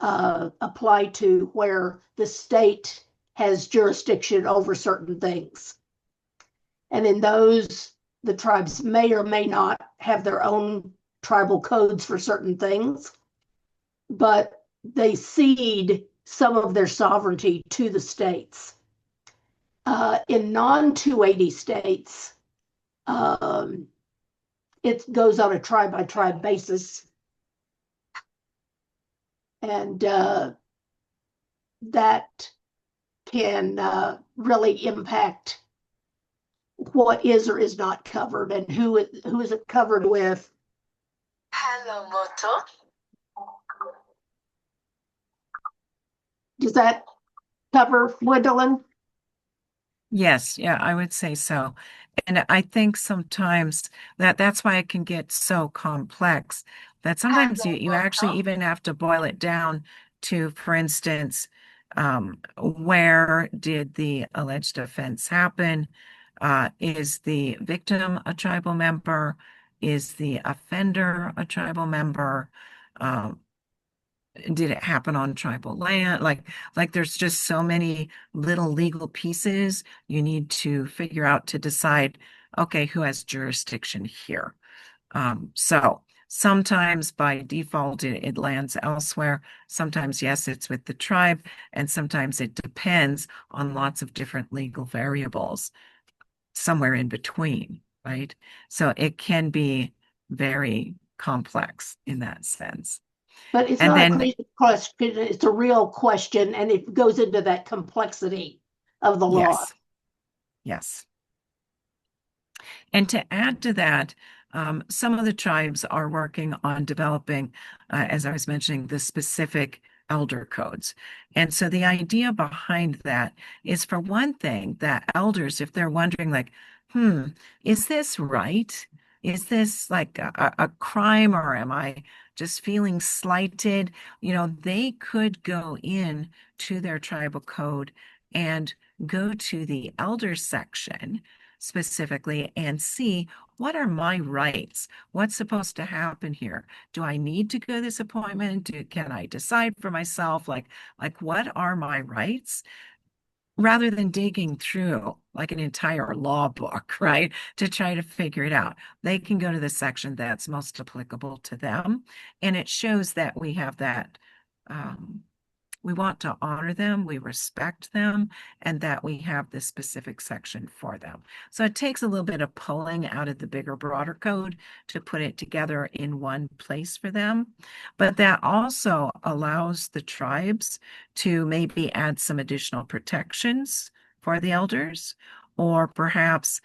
apply to, where the state has jurisdiction over certain things. And in those, the tribes may or may not have their own tribal codes for certain things, but they cede some of their sovereignty to the states. In non-280 states, it goes on a tribe by tribe basis. And that can really impact what is or is not covered and who is it covered with. Hello, Moto. Does that cover Wendelin? Yes, yeah, I would say so. And I think sometimes that's why it can get so complex that sometimes you actually even have to boil it down to, for instance, where did the alleged offense happen? Is the victim a tribal member? Is the offender a tribal member? Did it happen on tribal land? Like there's just so many little legal pieces you need to figure out to decide, okay, who has jurisdiction here? So sometimes by default it lands elsewhere. Sometimes, yes, it's with the tribe, and sometimes it depends on lots of different legal variables somewhere in between, right? So it can be very complex in that sense. But it's And not a then, crazy question, it's a real question, and it goes into that complexity of the law. yes, yes. And to add to that, some of the tribes are working on developing, as I was mentioning, the specific elder codes. And so the idea behind that is, for one thing, that elders, if they're wondering, like, is this right? Is this like a crime, or am I just feeling slighted? They could go in to their tribal code and go to the elder section specifically and see, what are my rights? What's supposed to happen here? Do I need to go to this appointment? Can I decide for myself? Like what are my rights? Rather than digging through like an entire law book, right, to try to figure it out, they can go to the section that's most applicable to them. And it shows that we have that, we want to honor them, we respect them, and that we have this specific section for them. So it takes a little bit of pulling out of the bigger, broader code to put it together in one place for them. But that also allows the tribes to maybe add some additional protections for the elders, or perhaps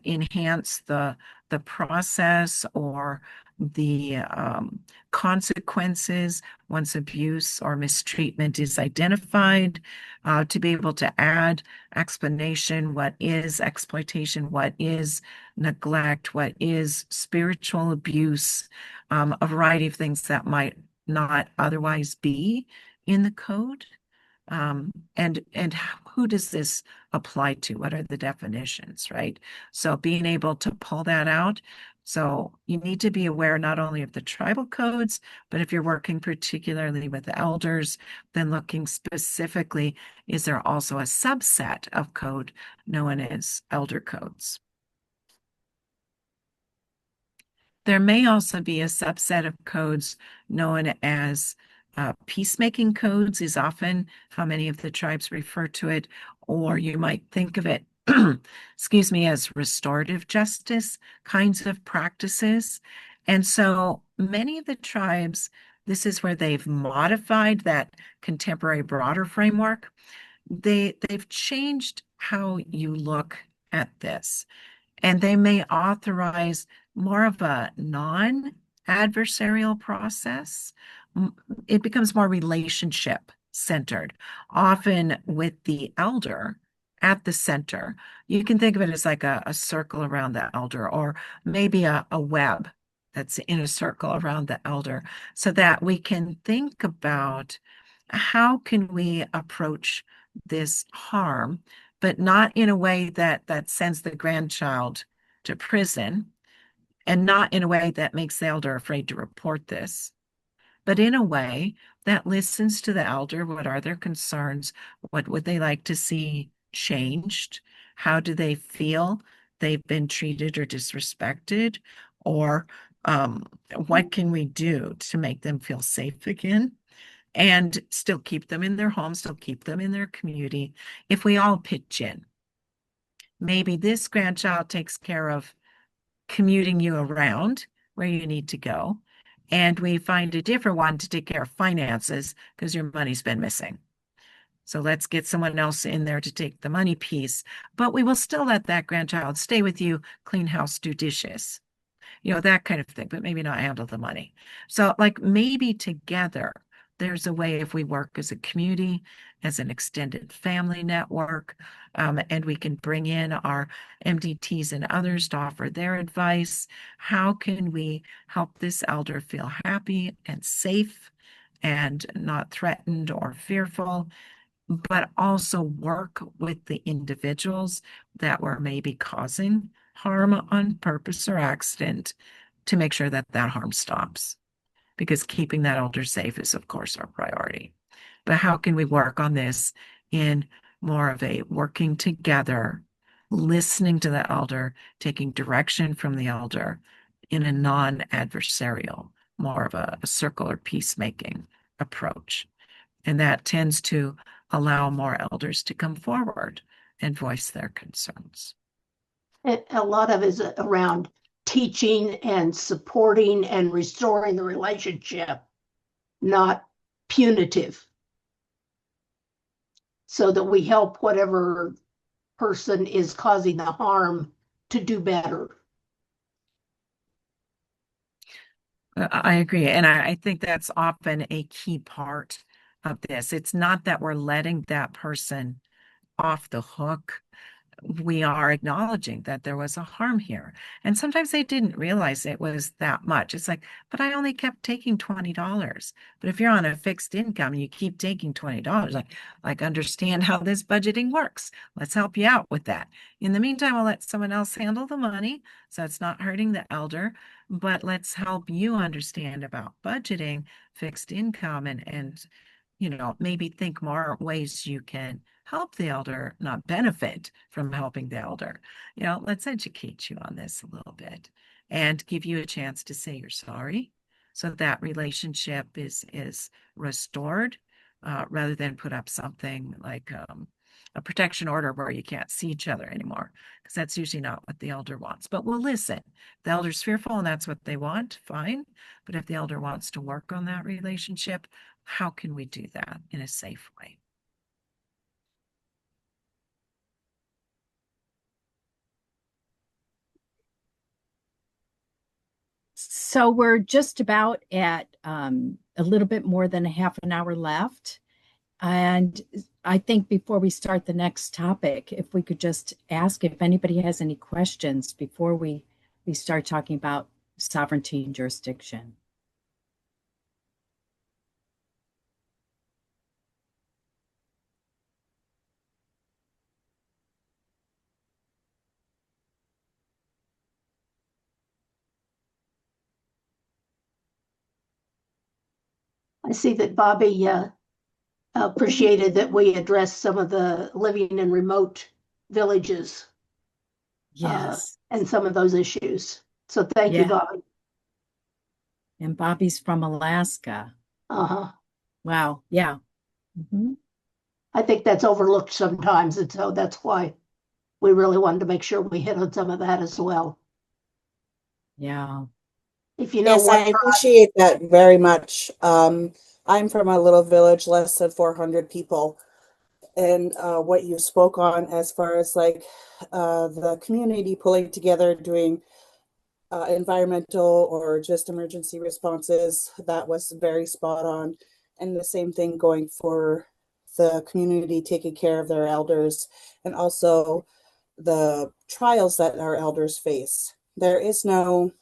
enhance the process or the consequences once abuse or mistreatment is identified, to be able to add explanation: what is exploitation, what is neglect, what is spiritual abuse, a variety of things that might not otherwise be in the code. And who does this apply to? What are the definitions, right? So being able to pull that out. So you need to be aware not only of the tribal codes, but if you're working particularly with the elders, then looking specifically, is there also a subset of code known as elder codes? There may also be a subset of codes known as peacemaking codes, is often how many of the tribes refer to it, or you might think of it, excuse me, as restorative justice kinds of practices. And so many of the tribes, this is where they've modified that contemporary broader framework. They've changed how you look at this. and they may authorize more of a non-adversarial process. It becomes more relationship centered, often with the elder at the center. You can think of it as like a circle around the elder, or maybe a web that's in a circle around the elder, so that we can think about how can we approach this harm, but not in a way that sends the grandchild to prison, and not in a way that makes the elder afraid to report this, but in a way that listens to the elder. What are their concerns? What would they like to see changed? How do they feel they've been treated or disrespected? Or what can we do to make them feel safe again? And still keep them in their home, still keep them in their community, if we all pitch in. Maybe this grandchild takes care of commuting you around where you need to go, and we find a different one to take care of finances because your money's been missing. So let's get someone else in there to take the money piece, but we will still let that grandchild stay with you, clean house, do dishes, that kind of thing, but maybe not handle the money. So like maybe together, there's a way, if we work as a community, as an extended family network, and we can bring in our MDTs and others to offer their advice. How can we help this elder feel happy and safe and not threatened or fearful, but also work with the individuals that were maybe causing harm on purpose or accident to make sure that that harm stops? Because keeping that elder safe is, of course, our priority. But how can we work on this in more of a working together, listening to the elder, taking direction from the elder in a non-adversarial, more of a circle or peacemaking approach? And that tends to allow more elders to come forward and voice their concerns. A lot of it is around teaching and supporting and restoring the relationship, not punitive, so that we help whatever person is causing the harm to do better. I agree. And I think that's often a key part of this. It's not that we're letting that person off the hook. We are acknowledging that there was a harm here. And sometimes they didn't realize it was that much. It's like, but I only kept taking $20. But if you're on a fixed income and you keep taking $20, like understand how this budgeting works. Let's help you out with that. In the meantime, I'll let someone else handle the money, so it's not hurting the elder, but let's help you understand about budgeting, fixed income, and maybe think more ways you can help the elder, not benefit from helping the elder. Let's educate you on this a little bit and give you a chance to say you're sorry, so that relationship is restored, rather than put up something like a protection order where you can't see each other anymore, because that's usually not what the elder wants. But we'll listen. The elder's fearful and that's what they want, fine. But if the elder wants to work on that relationship, how can we do that in a safe way? So we're just about at a little bit more than a half an hour left. And I think before we start the next topic, if we could just ask if anybody has any questions before we start talking about sovereignty and jurisdiction. I see that Bobby appreciated that we addressed some of the living in remote villages. Yes. And some of those issues. So thank you, Bobby. And Bobby's from Alaska. Uh-huh. Wow. Yeah. Mm-hmm. I think that's overlooked sometimes, and so that's why we really wanted to make sure we hit on some of that as well. Yeah. If you know Yes, I appreciate that very much. I'm from a little village, less than 400 people, and what you spoke on as far as like the community pulling together, doing environmental or just emergency responses, that was very spot on. And the same thing going for the community taking care of their elders, and also the trials that our elders face. There is no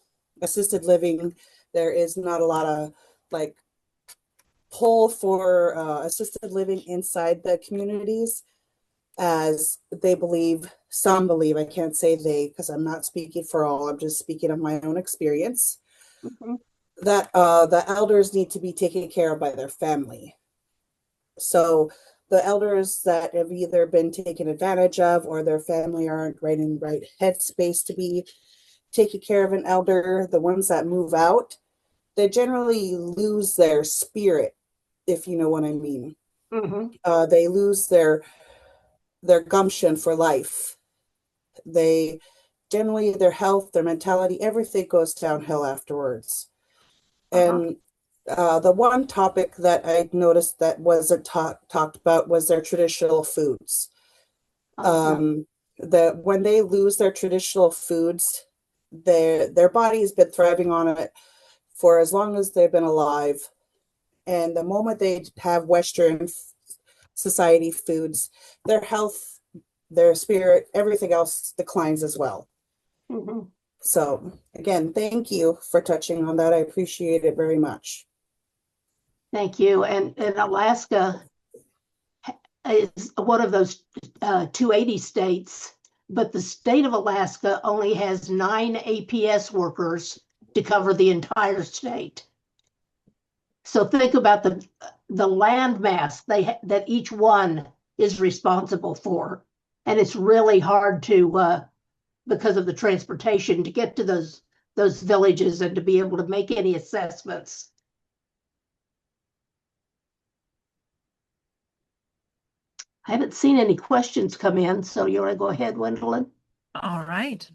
assisted living. There is not a lot of like pull for assisted living inside the communities, as they believe, some believe, I can't say they because I'm not speaking for all, I'm just speaking of my own experience, that the elders need to be taken care of by their family. So the elders that have either been taken advantage of or their family aren't right in right headspace to be taking care of an elder, the ones that move out, they generally lose their spirit, if you know what I mean. They lose their gumption for life. They generally, their health, their mentality, everything goes downhill afterwards. And the one topic that I noticed that wasn't talked about was their traditional foods. When they lose their traditional foods, their body's been thriving on it for as long as they've been alive. And the moment they have Western society foods, their health, their spirit, everything else declines as well. So again, thank you for touching on that. I appreciate it very much. Thank you. And Alaska is one of those 280 states, but the state of Alaska only has 9 APS workers to cover the entire state. So think about the land mass that each one is responsible for. And it's really hard to, because of the transportation, to get to those villages and to be able to make any assessments. I haven't seen any questions come in, so you want to go ahead, Wendelin? All right.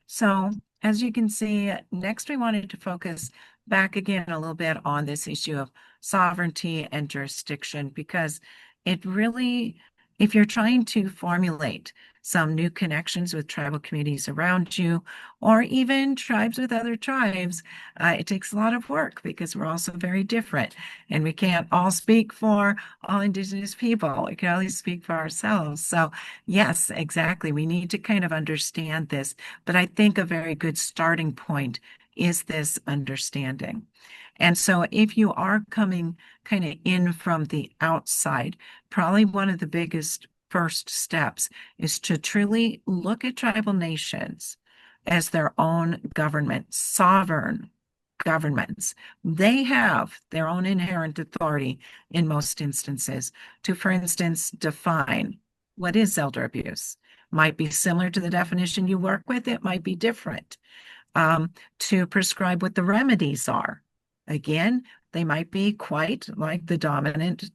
So as you can see, next we wanted to focus back again a little bit on this issue of sovereignty and jurisdiction, because it really, if you're trying to formulate some new connections with tribal communities around you, or even tribes with other tribes, it takes a lot of work because we're also very different, and we can't all speak for all Indigenous people. We can only speak for ourselves. So yes, exactly. We need to kind of understand this, but I think a very good starting point is this understanding. And so if you are coming kind of in from the outside, probably one of the biggest first steps is to truly look at tribal nations as their own government, sovereign governments. They have their own inherent authority in most instances to, for instance, define what is elder abuse. Might be similar to the definition you work with, it might be different. To prescribe what the remedies are. Again, they might be quite like the dominant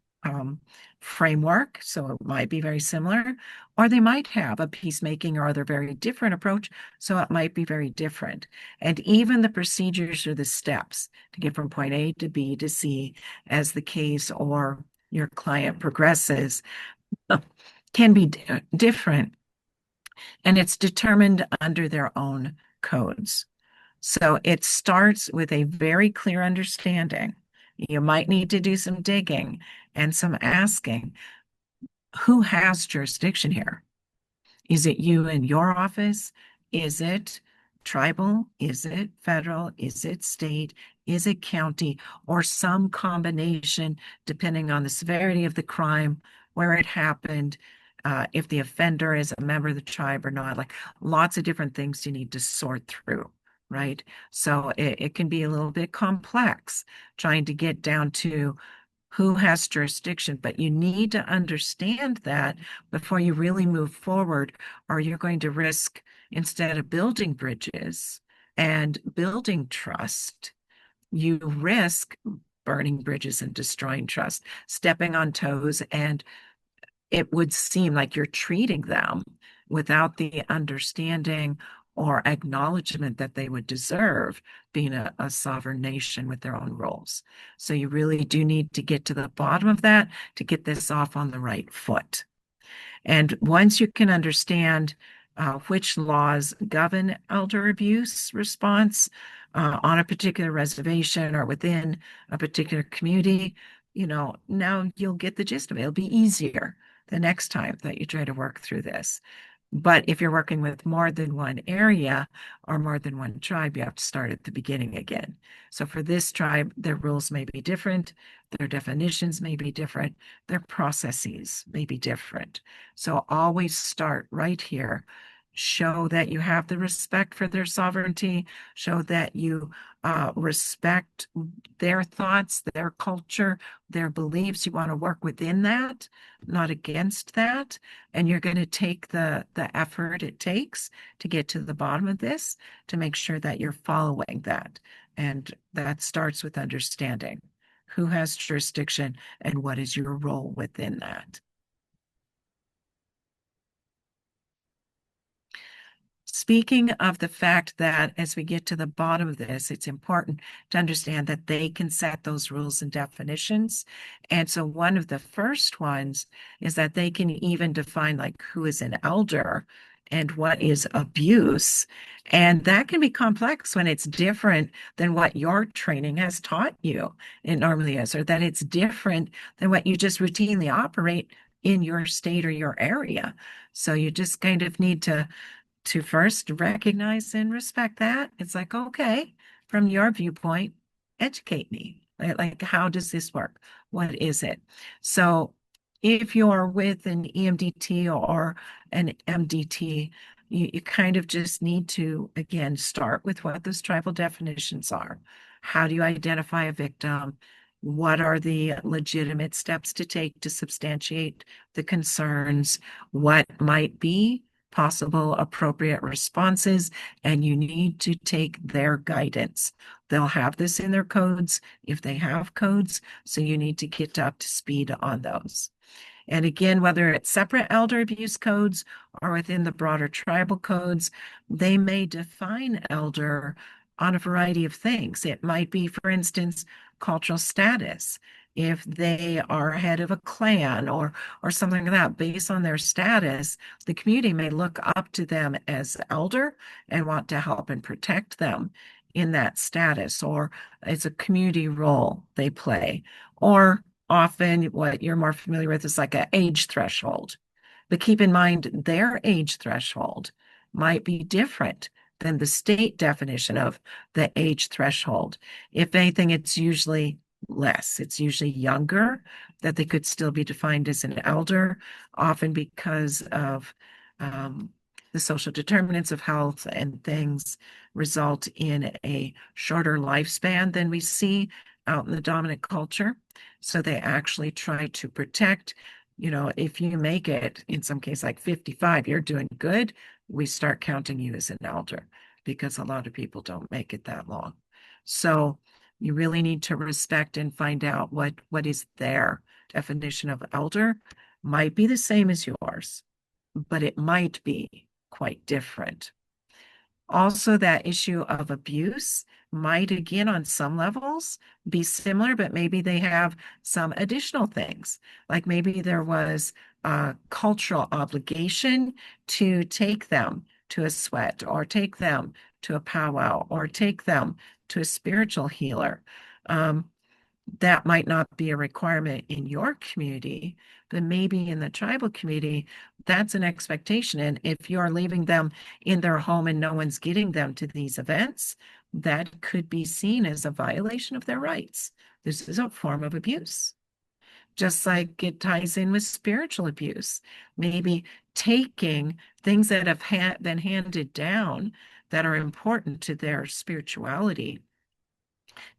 framework, so it might be very similar, or they might have a peacemaking or other very different approach, so it might be very different. And even the procedures or the steps to get from point A to B to C as the case or your client progresses can be different, and it's determined under their own codes. So it starts with a very clear understanding. You might need to do some digging and some asking. Who has jurisdiction here? Is it you and your office? Is it tribal? Is it federal? Is it state? Is it county? Or some combination, depending on the severity of the crime, where it happened, if the offender is a member of the tribe or not, like lots of different things you need to sort through. Right? So it can be a little bit complex trying to get down to who has jurisdiction, but you need to understand that before you really move forward, or you're going to risk, instead of building bridges and building trust, you risk burning bridges and destroying trust, stepping on toes, and it would seem like you're treating them without the understanding or acknowledgement that they would deserve being a sovereign nation with their own rules. So you really do need to get to the bottom of that to get this off on the right foot. And once you can understand which laws govern elder abuse response on a particular reservation or within a particular community, now you'll get the gist of it. It'll be easier the next time that you try to work through this. But if you're working with more than one area or more than one tribe, you have to start at the beginning again. So for this tribe, their rules may be different, their definitions may be different, their processes may be different. So always start right here. Show that you have the respect for their sovereignty, show that you respect their thoughts, their culture, their beliefs. You want to work within that, not against that. And you're going to take the effort it takes to get to the bottom of this to make sure that you're following that. And that starts with understanding who has jurisdiction and what is your role within that. Speaking of the fact that as we get to the bottom of this, it's important to understand that they can set those rules and definitions. And so one of the first ones is that they can even define like who is an elder and what is abuse. And that can be complex when it's different than what your training has taught you. It normally is, or that it's different than what you just routinely operate in your state or your area. So you just kind of need to first recognize and respect that. It's like, okay, from your viewpoint, educate me. Like, how does this work? What is it? So if you're with an E-MDT or an MDT, you kind of just need to, again, start with what those tribal definitions are. How do you identify a victim? What are the legitimate steps to take to substantiate the concerns? What might be possible appropriate responses, and you need to take their guidance. They'll have this in their codes if they have codes, so you need to get up to speed on those. And again, whether it's separate elder abuse codes or within the broader tribal codes, they may define elder on a variety of things. It might be, for instance, cultural status. If they are head of a clan or something like that, based on their status, the community may look up to them as elder and want to help and protect them in that status, or it's a community role they play. Or often what you're more familiar with is like an age threshold. But keep in mind, their age threshold might be different than the state definition of the age threshold. If anything, it's usually less. It's usually younger, that they could still be defined as an elder, often because of the social determinants of health and things result in a shorter lifespan than we see out in the dominant culture. So they actually try to protect, if you make it, in some case like 55, you're doing good, we start counting you as an elder, because a lot of people don't make it that long. So you really need to respect and find out what is their definition of elder. Might be the same as yours, but it might be quite different. Also, that issue of abuse might, again, on some levels be similar, but maybe they have some additional things. Like maybe there was a cultural obligation to take them to a sweat, or take them to a powwow, or take them to a spiritual healer. That might not be a requirement in your community, but maybe in the tribal community, that's an expectation. And if you're leaving them in their home and no one's getting them to these events, that could be seen as a violation of their rights. This is a form of abuse. Just like it ties in with spiritual abuse, maybe taking things that have been handed down that are important to their spirituality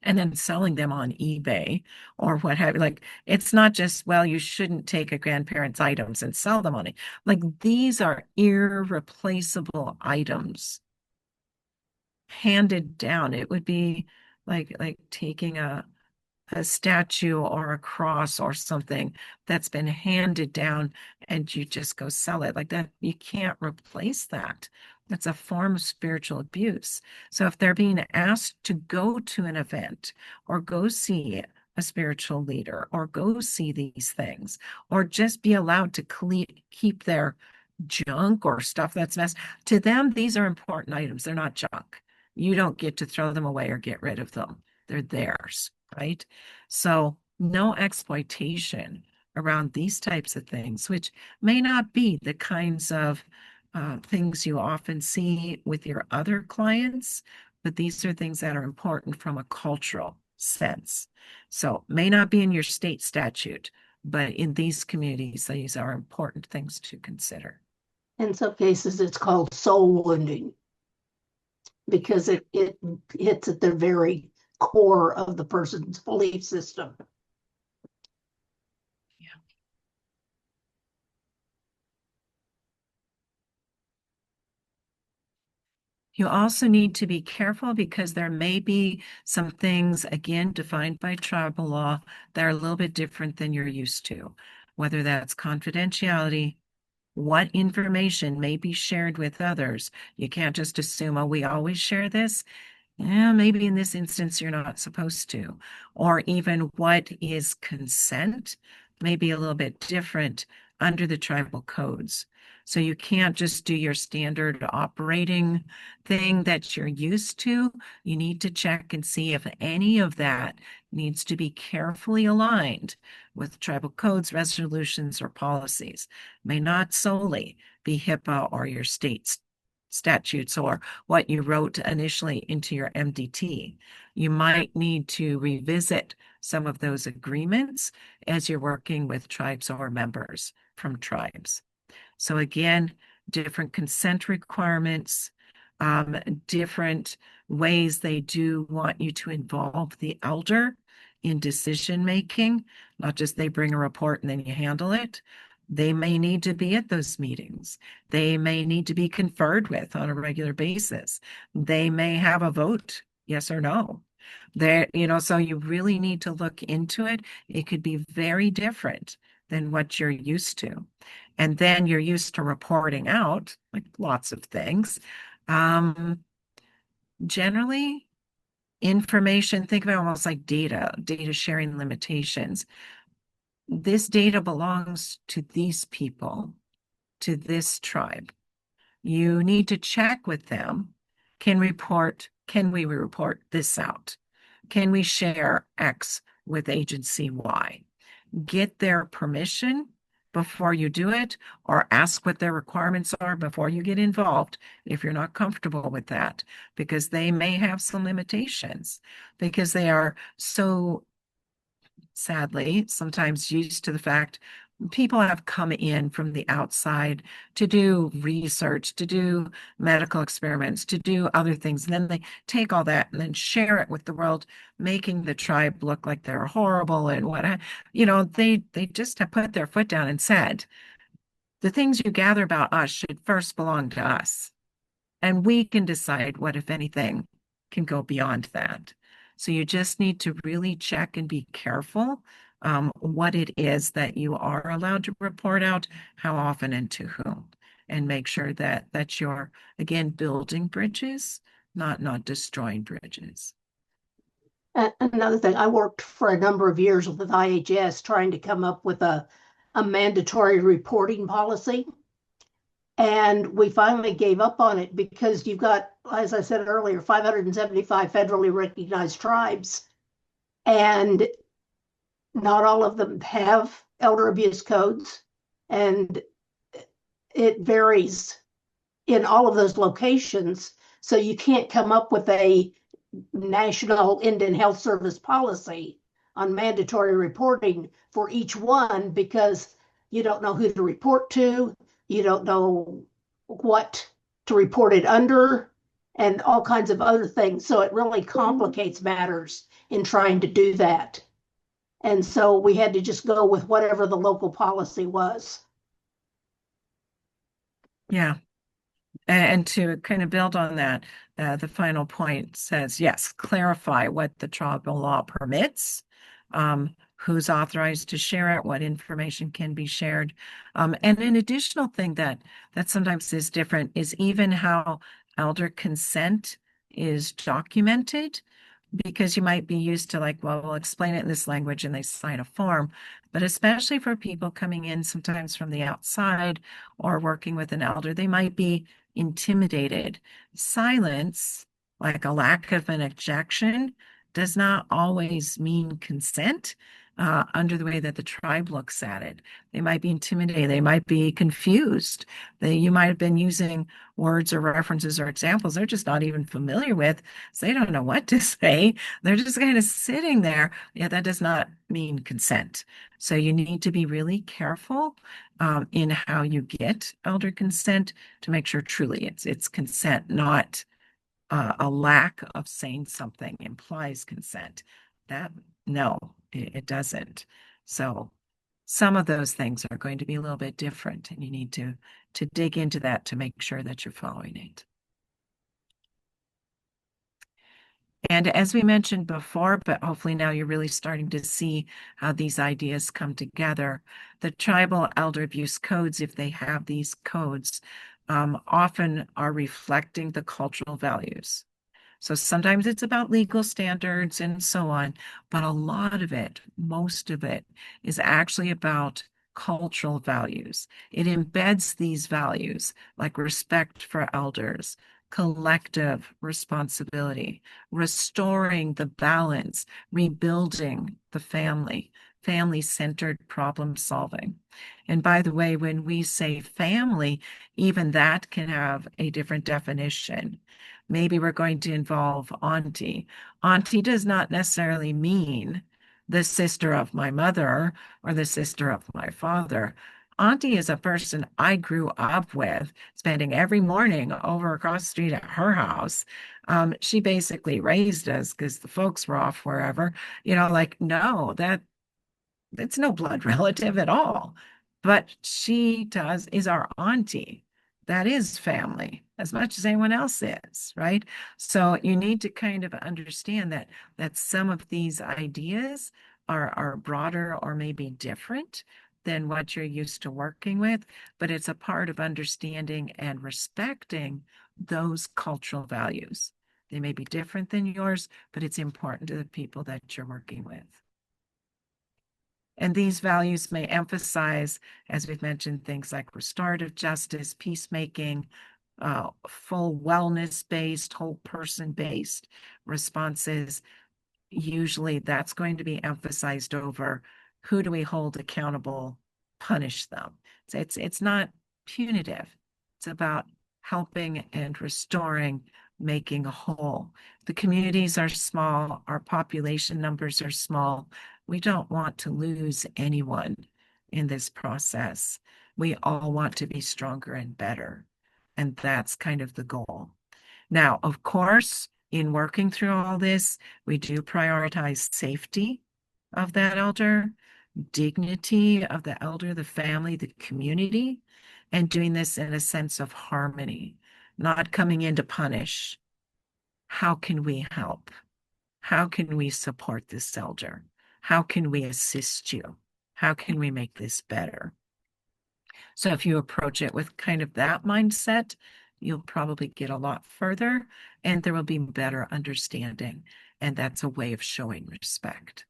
and then selling them on eBay or what have you. Like, it's not just, well, you shouldn't take a grandparent's items and sell them on it. Like, these are irreplaceable items handed down. It would be like taking a statue or a cross or something that's been handed down and you just go sell it like that. You can't replace that. That's a form of spiritual abuse. So if they're being asked to go to an event or go see a spiritual leader or go see these things or just be allowed to keep their junk or stuff that's messed, to them, these are important items. They're not junk. You don't get to throw them away or get rid of them. They're theirs, right? So no exploitation around these types of things, which may not be the kinds of things you often see with your other clients, but these are things that are important from a cultural sense. So may not be in your state statute, but in these communities, these are important things to consider. In some cases, it's called soul wounding because it hits at the very core of the person's belief system. You also need to be careful because there may be some things, again, defined by tribal law that are a little bit different than you're used to, whether that's confidentiality, what information may be shared with others. You can't just assume, oh, we always share this. Yeah, maybe in this instance, you're not supposed to. Or even what is consent may be a little bit different under the tribal codes. So you can't just do your standard operating thing that you're used to. You need to check and see if any of that needs to be carefully aligned with tribal codes, resolutions, or policies. May not solely be HIPAA or your state's statutes or what you wrote initially into your MDT. You might need to revisit some of those agreements as you're working with tribes or members from tribes. So again, different consent requirements, different ways they do want you to involve the elder in decision making, not just they bring a report and then you handle it. They may need to be at those meetings. They may need to be conferred with on a regular basis. They may have a vote, yes or no. So you really need to look into it. It could be very different than what you're used to. And then you're used to reporting out, like lots of things. Generally, information, think of it almost like data sharing limitations. This data belongs to these people, to this tribe. You need to check with them. Can we report this out? Can we share X with agency Y? Get their permission before you do it, or ask what their requirements are before you get involved if you're not comfortable with that, because they may have some limitations, because they are so sadly sometimes used to the fact people have come in from the outside to do research, to do medical experiments, to do other things. And then they take all that and then share it with the world, making the tribe look like they're horrible and they just have put their foot down and said, the things you gather about us should first belong to us. And we can decide what, if anything, can go beyond that. So you just need to really check and be careful what it is that you are allowed to report out, how often and to whom, and make sure that you're, again, building bridges, not destroying bridges. Another thing, I worked for a number of years with IHS trying to come up with a mandatory reporting policy. And we finally gave up on it because you've got, as I said earlier, 575 federally recognized tribes, and not all of them have elder abuse codes, and it varies in all of those locations. So you can't come up with a national Indian Health Service policy on mandatory reporting for each one because you don't know who to report to, you don't know what to report it under, and all kinds of other things. So it really complicates matters in trying to do that. And so we had to just go with whatever the local policy was. Yeah. And to kind of build on that, the final point says, yes, clarify what the tribal law permits, who's authorized to share it, what information can be shared. And an additional thing that sometimes is different is even how elder consent is documented, because you might be used to like, well, we'll explain it in this language and they sign a form. But especially for people coming in sometimes from the outside or working with an elder, they might be intimidated. Silence, like a lack of an objection, does not always mean consent. Under the way that the tribe looks at it, they might be intimidated, they might be confused. You might have been using words or references or examples they're just not even familiar with, so they don't know what to say. They're just kind of sitting there. Yeah, that does not mean consent. So you need to be really careful in how you get elder consent to make sure truly it's consent, not a lack of saying something implies consent. No, it doesn't. So some of those things are going to be a little bit different, and you need to dig into that to make sure that you're following it. And as we mentioned before, but hopefully now you're really starting to see how these ideas come together. The tribal elder abuse codes, if they have these codes, often are reflecting the cultural values. So sometimes it's about legal standards and so on, but a lot of it, most of it, is actually about cultural values. It embeds these values like respect for elders, collective responsibility, restoring the balance, rebuilding the family, family-centered problem solving. And by the way, when we say family, even that can have a different definition. Maybe we're going to involve auntie. Auntie does not necessarily mean the sister of my mother or the sister of my father. Auntie is a person I grew up with, spending every morning over across the street at her house. She basically raised us because the folks were off wherever. Like, no, it's no blood relative at all. But she is our auntie. That is family as much as anyone else is, right? So you need to kind of understand that some of these ideas are broader or maybe different than what you're used to working with, but it's a part of understanding and respecting those cultural values. They may be different than yours, but it's important to the people that you're working with. And these values may emphasize, as we've mentioned, things like restorative justice, peacemaking, full wellness-based, whole person-based responses. Usually that's going to be emphasized over who do we hold accountable, punish them. So it's not punitive. It's about helping and restoring, making a whole. The communities are small, our population numbers are small. We don't want to lose anyone in this process. We all want to be stronger and better. And that's kind of the goal. Now, of course, in working through all this, we do prioritize safety of that elder, dignity of the elder, the family, the community, and doing this in a sense of harmony, not coming in to punish. How can we help? How can we support this elder? How can we assist you? How can we make this better? So if you approach it with kind of that mindset, you'll probably get a lot further and there will be better understanding. And that's a way of showing respect.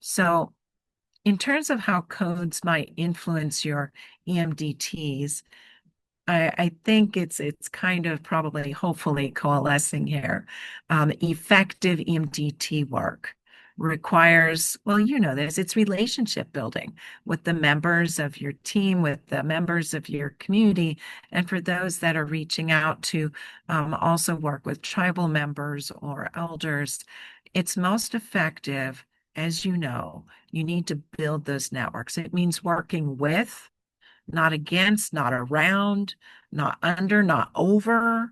So in terms of how codes might influence your E-MDTs, I think it's kind of probably hopefully coalescing here. Effective E-MDT work requires, well, this, it's relationship building with the members of your team, with the members of your community, and for those that are reaching out to also work with tribal members or elders. It's most effective, as you know, you need to build those networks. It means working with, not against, not around, not under, not over,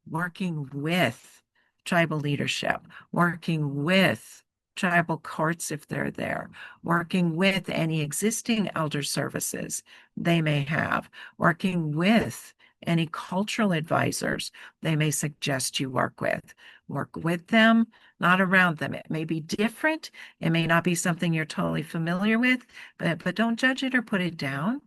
working with tribal leadership, working with tribal courts if they're there, working with any existing elder services they may have, working with any cultural advisors they may suggest you work with. Work with them, not around them. It may be different. It may not be something you're totally familiar with, but don't judge it or put it down.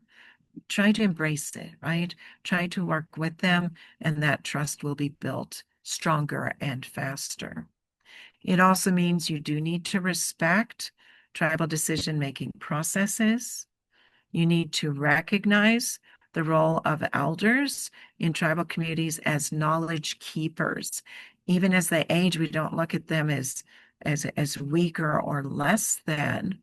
Try to embrace it, right? Try to work with them, and that trust will be built stronger and faster. It also means you do need to respect tribal decision-making processes. You need to recognize the role of elders in tribal communities as knowledge keepers. Even as they age, we don't look at them as weaker or less than.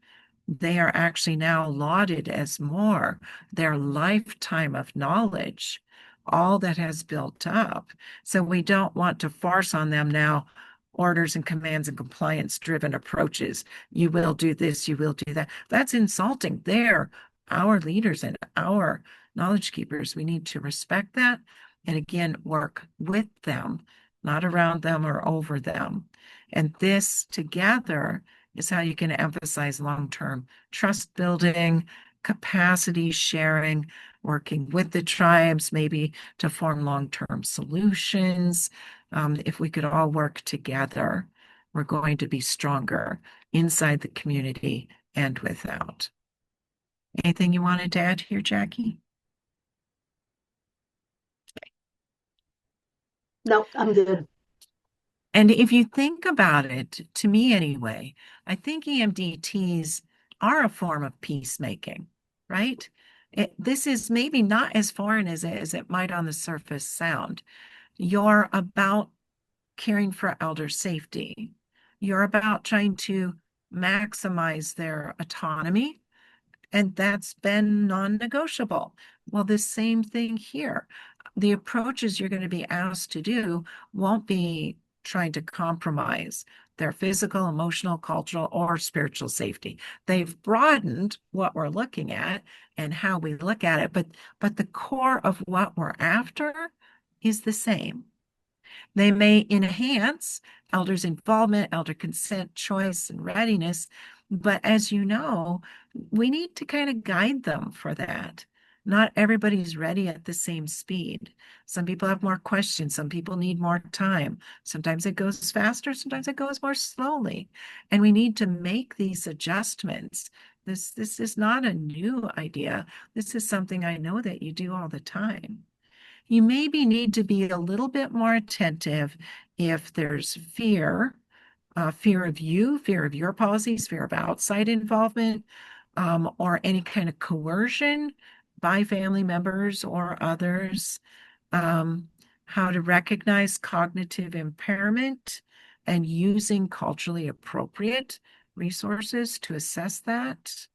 They are actually now lauded as more. Their lifetime of knowledge, all that has built up. So we don't want to force on them now orders and commands and compliance-driven approaches. You will do this, you will do that. That's insulting. They're our leaders and our knowledge keepers. We need to respect that and again, work with them, not around them or over them. And this together is how you can emphasize long-term trust building, capacity sharing, working with the tribes, maybe to form long-term solutions. If we could all work together, we're going to be stronger inside the community and without. Anything you wanted to add here, Jacque? No, I'm good. And if you think about it, to me anyway, I think E-MDTs are a form of peacemaking, right? This is maybe not as foreign as it might on the surface sound. You're about caring for elder safety. You're about trying to maximize their autonomy, and that's been non-negotiable. Well, the same thing here. The approaches you're going to be asked to do won't be trying to compromise their physical, emotional, cultural, or spiritual safety. They've broadened what we're looking at and how we look at it, but the core of what we're after is the same. They may enhance elders' involvement, elder consent, choice, and readiness, but as you know, we need to kind of guide them for that. Not everybody's ready at the same speed. Some people have more questions. Some people need more time. Sometimes it goes faster. Sometimes it goes more slowly. And we need to make these adjustments. This is not a new idea. This is something I know that you do all the time. You maybe need to be a little bit more attentive if there's fear of you, fear of your policies, fear of outside involvement, or any kind of coercion by family members or others, how to recognize cognitive impairment and using culturally appropriate resources to assess that.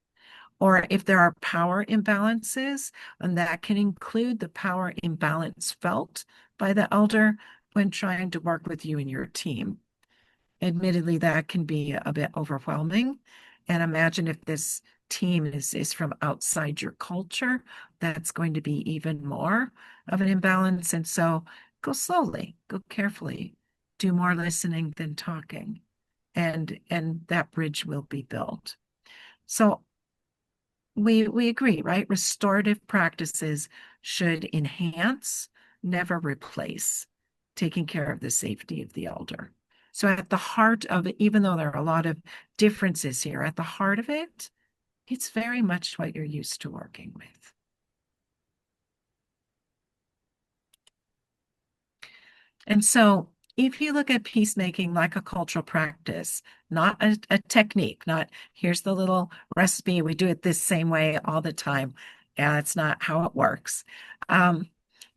Or if there are power imbalances, and that can include the power imbalance felt by the elder when trying to work with you and your team. Admittedly, that can be a bit overwhelming. And imagine if this team is from outside your culture, that's going to be even more of an imbalance. And so go slowly, go carefully, do more listening than talking, and that bridge will be built. So we agree, right? Restorative practices should enhance, never replace, taking care of the safety of the elder. So at the heart of it, even though there are a lot of differences here, at the heart of it, it's very much what you're used to working with. And so if you look at peacemaking like a cultural practice, not a technique, not here's the little recipe, we do it this same way all the time. Yeah, that's not how it works.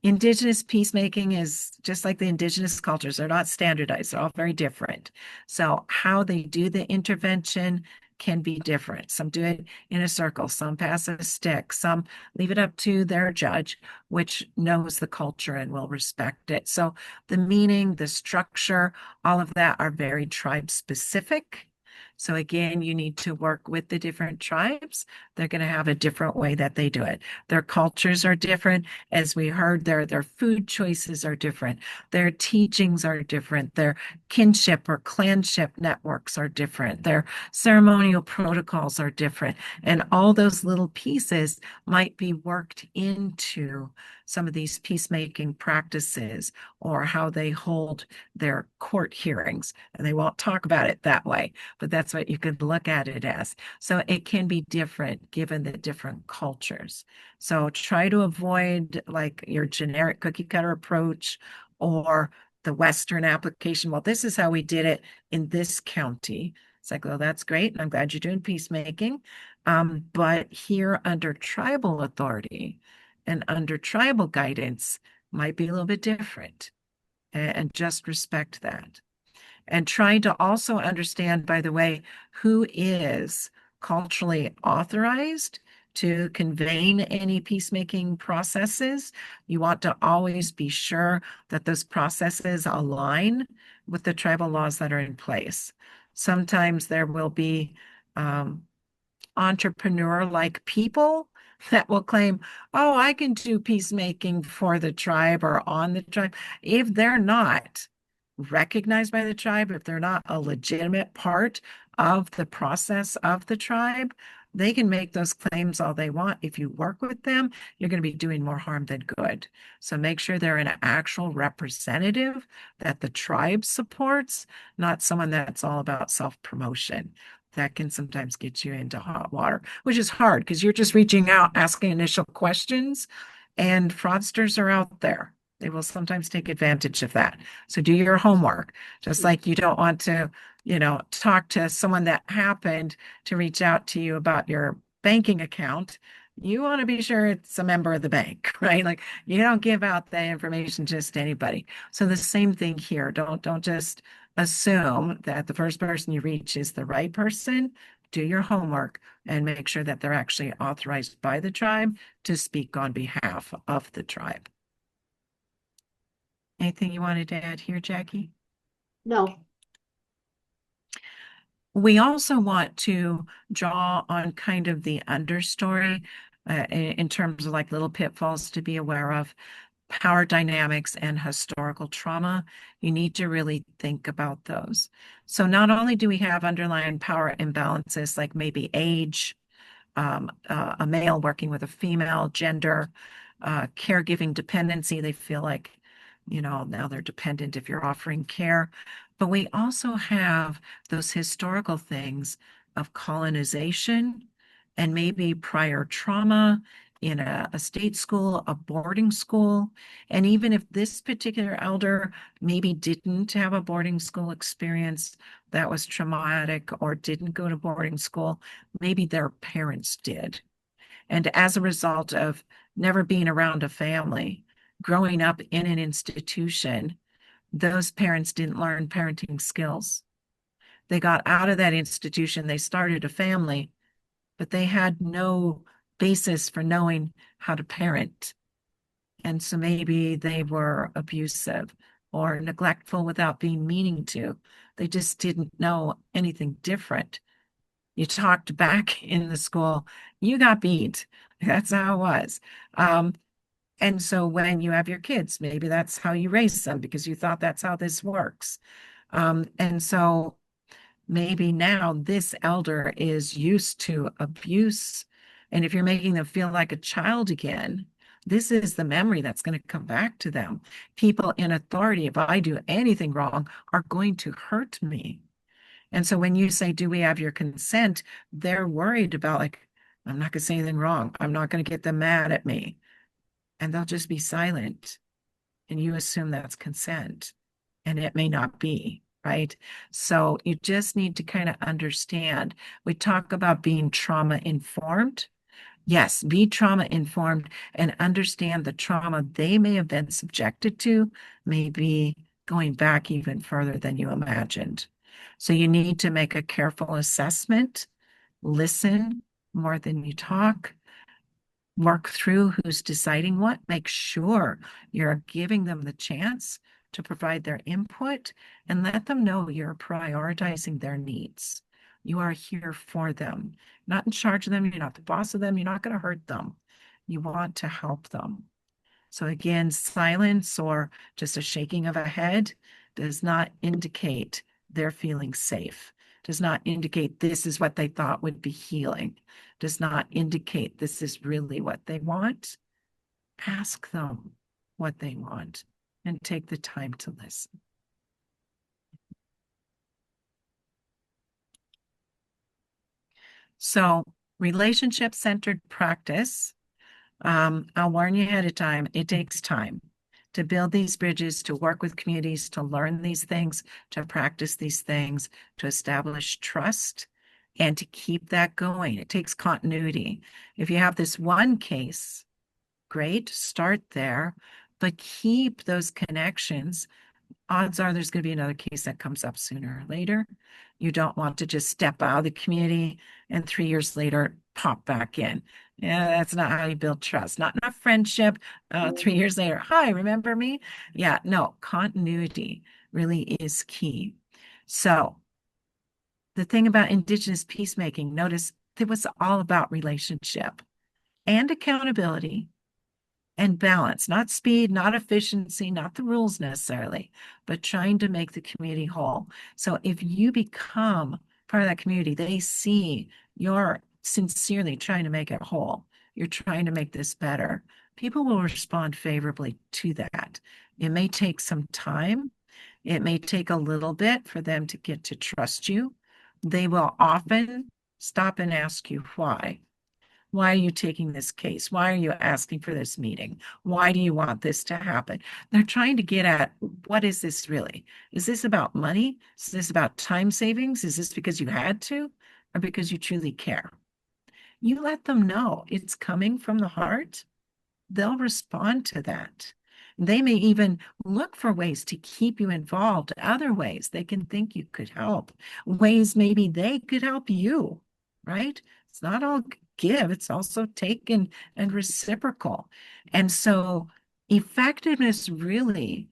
Indigenous peacemaking is just like the indigenous cultures. They're not standardized. They're all very different. So how they do the intervention can be different. Some do it in a circle, some pass a stick, some leave it up to their judge, which knows the culture and will respect it. So the meaning, the structure, all of that are very tribe specific. So again, you need to work with the different tribes. They're going to have a different way that they do it. Their cultures are different. As we heard, their food choices are different. Their teachings are different. Their kinship or clanship networks are different. Their ceremonial protocols are different. And all those little pieces might be worked into some of these peacemaking practices or how they hold their court hearings. And they won't talk about it that way, but that's what you could look at it as. So it can be different given the different cultures. So try to avoid like your generic cookie cutter approach or the Western application. Well, this is how we did it in this county. It's like, well, that's great. And I'm glad you're doing peacemaking. But here under tribal authority and under tribal guidance might be a little bit different. And just respect that. And trying to also understand, by the way, who is culturally authorized to convene any peacemaking processes. You want to always be sure that those processes align with the tribal laws that are in place. Sometimes there will be entrepreneur-like people that will claim, oh, I can do peacemaking for the tribe or on the tribe. If they're not recognized by the tribe, if they're not a legitimate part of the process of the tribe, they can make those claims all they want. If you work with them, you're going to be doing more harm than good. So make sure they're an actual representative that the tribe supports, not someone that's all about self-promotion. That can sometimes get you into hot water, which is hard because you're just reaching out, asking initial questions, and fraudsters are out there. They will sometimes take advantage of that. So do your homework, just like you don't want to, talk to someone that happened to reach out to you about your banking account. You want to be sure it's a member of the bank, right? Like you don't give out that information just to anybody. So the same thing here. Don't just assume that the first person you reach is the right person. Do your homework and make sure that they're actually authorized by the tribe to speak on behalf of the tribe. Anything you wanted to add here, Jackie? No. We also want to draw on kind of the understory in terms of like little pitfalls to be aware of. Power dynamics and historical trauma, you need to really think about those. So not only do we have underlying power imbalances like maybe age, a male working with a female, gender, caregiving dependency, they feel like, now they're dependent if you're offering care. But we also have those historical things of colonization and maybe prior trauma in a state school, a boarding school. And even if this particular elder maybe didn't have a boarding school experience that was traumatic or didn't go to boarding school, maybe their parents did. And as a result of never being around a family, growing up in an institution, those parents didn't learn parenting skills. They got out of that institution, they started a family, but they had no basis for knowing how to parent. And so maybe they were abusive or neglectful without being meaning to. They just didn't know anything different. You talked back in the school, you got beat. That's how it was. And so when you have your kids, maybe that's how you raise them because you thought that's how this works. And so maybe now this elder is used to abuse. And if you're making them feel like a child again, this is the memory that's going to come back to them. People in authority, if I do anything wrong, are going to hurt me. And so when you say, do we have your consent? They're worried about like, I'm not going to say anything wrong. I'm not going to get them mad at me. And they'll just be silent. And you assume that's consent. And it may not be, right? So you just need to kind of understand. We talk about being trauma informed. Yes, be trauma informed and understand the trauma they may have been subjected to may be going back even further than you imagined. So you need to make a careful assessment, listen more than you talk, work through who's deciding what, make sure you're giving them the chance to provide their input and let them know you're prioritizing their needs. You are here for them. You're not in charge of them. You're not the boss of them. You're not going to hurt them. You want to help them. So again, silence or just a shaking of a head does not indicate they're feeling safe, does not indicate this is what they thought would be healing, does not indicate this is really what they want. Ask them what they want and take the time to listen. So relationship-centered practice, I'll warn you ahead of time, it takes time to build these bridges, to work with communities, to learn these things, to practice these things, to establish trust, and to keep that going. It takes continuity. If you have this one case, great, start there, but keep those connections. Odds are there's going to be another case that comes up sooner or later. You don't want to just step out of the community and 3 years later pop back in. Yeah, that's not how you build trust. Not enough friendship. 3 years later, hi, remember me? Yeah, no, continuity really is key. So the thing about Indigenous peacemaking, notice it was all about relationship and accountability and balance, not speed, not efficiency, not the rules necessarily, but trying to make the community whole. So if you become part of that community, they see you're sincerely trying to make it whole. You're trying to make this better. People will respond favorably to that. It may take some time. It may take a little bit for them to get to trust you. They will often stop and ask you why. Why are you taking this case? Why are you asking for this meeting? Why do you want this to happen? They're trying to get at, what is this really? Is this about money? Is this about time savings? Is this because you had to, or because you truly care? You let them know it's coming from the heart. They'll respond to that. They may even look for ways to keep you involved, other ways they can think you could help, ways maybe they could help you, right? It's not all give, it's also take and reciprocal. And so effectiveness really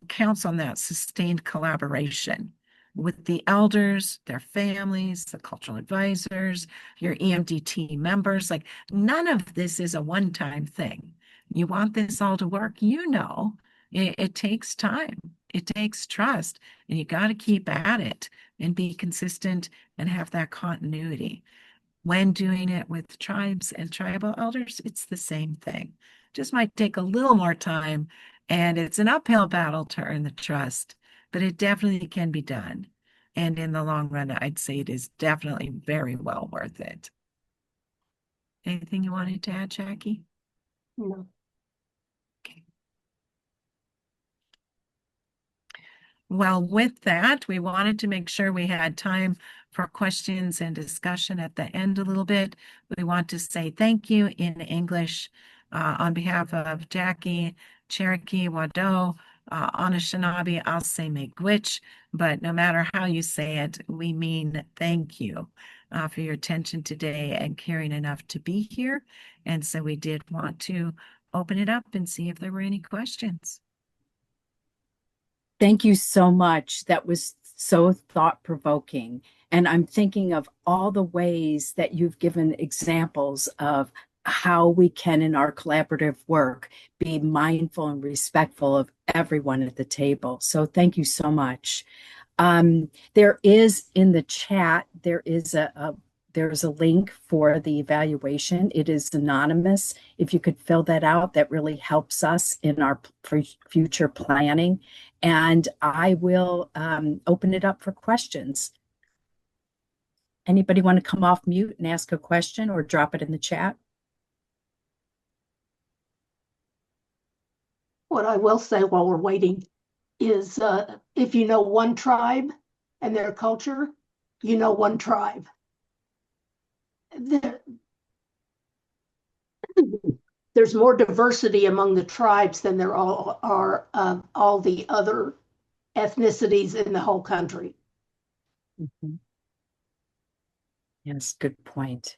counts on that sustained collaboration with the elders, their families, the cultural advisors, your E-MDT members. Like, none of this is a one-time thing. You want this all to work, it takes time. It takes trust, and you got to keep at it and be consistent and have that continuity. When doing it with tribes and tribal elders, it's the same thing. Just might take a little more time, and it's an uphill battle to earn the trust, but it definitely can be done. And in the long run, I'd say it is definitely very well worth it. Anything you wanted to add, Jacque? No. Okay. Well, with that, we wanted to make sure we had time for questions and discussion at the end a little bit. We want to say thank you in English on behalf of Jacque, Cherokee, Wado, Anishinaabe. I'll say Miigwech, but no matter how you say it, we mean thank you for your attention today and caring enough to be here. And so we did want to open it up and see if there were any questions. Thank you so much. That was so thought-provoking. And I'm thinking of all the ways that you've given examples of how we can, in our collaborative work, be mindful and respectful of everyone at the table. So thank you so much. There is in the chat, there's a link for the evaluation. It is anonymous. If you could fill that out, that really helps us in our future planning. And I will open it up for questions. Anybody want to come off mute and ask a question or drop it in the chat? What I will say while we're waiting is if you know one tribe and their culture, you know one tribe. There's more diversity among the tribes than there are all the other ethnicities in the whole country. Mm-hmm. Yes, good point.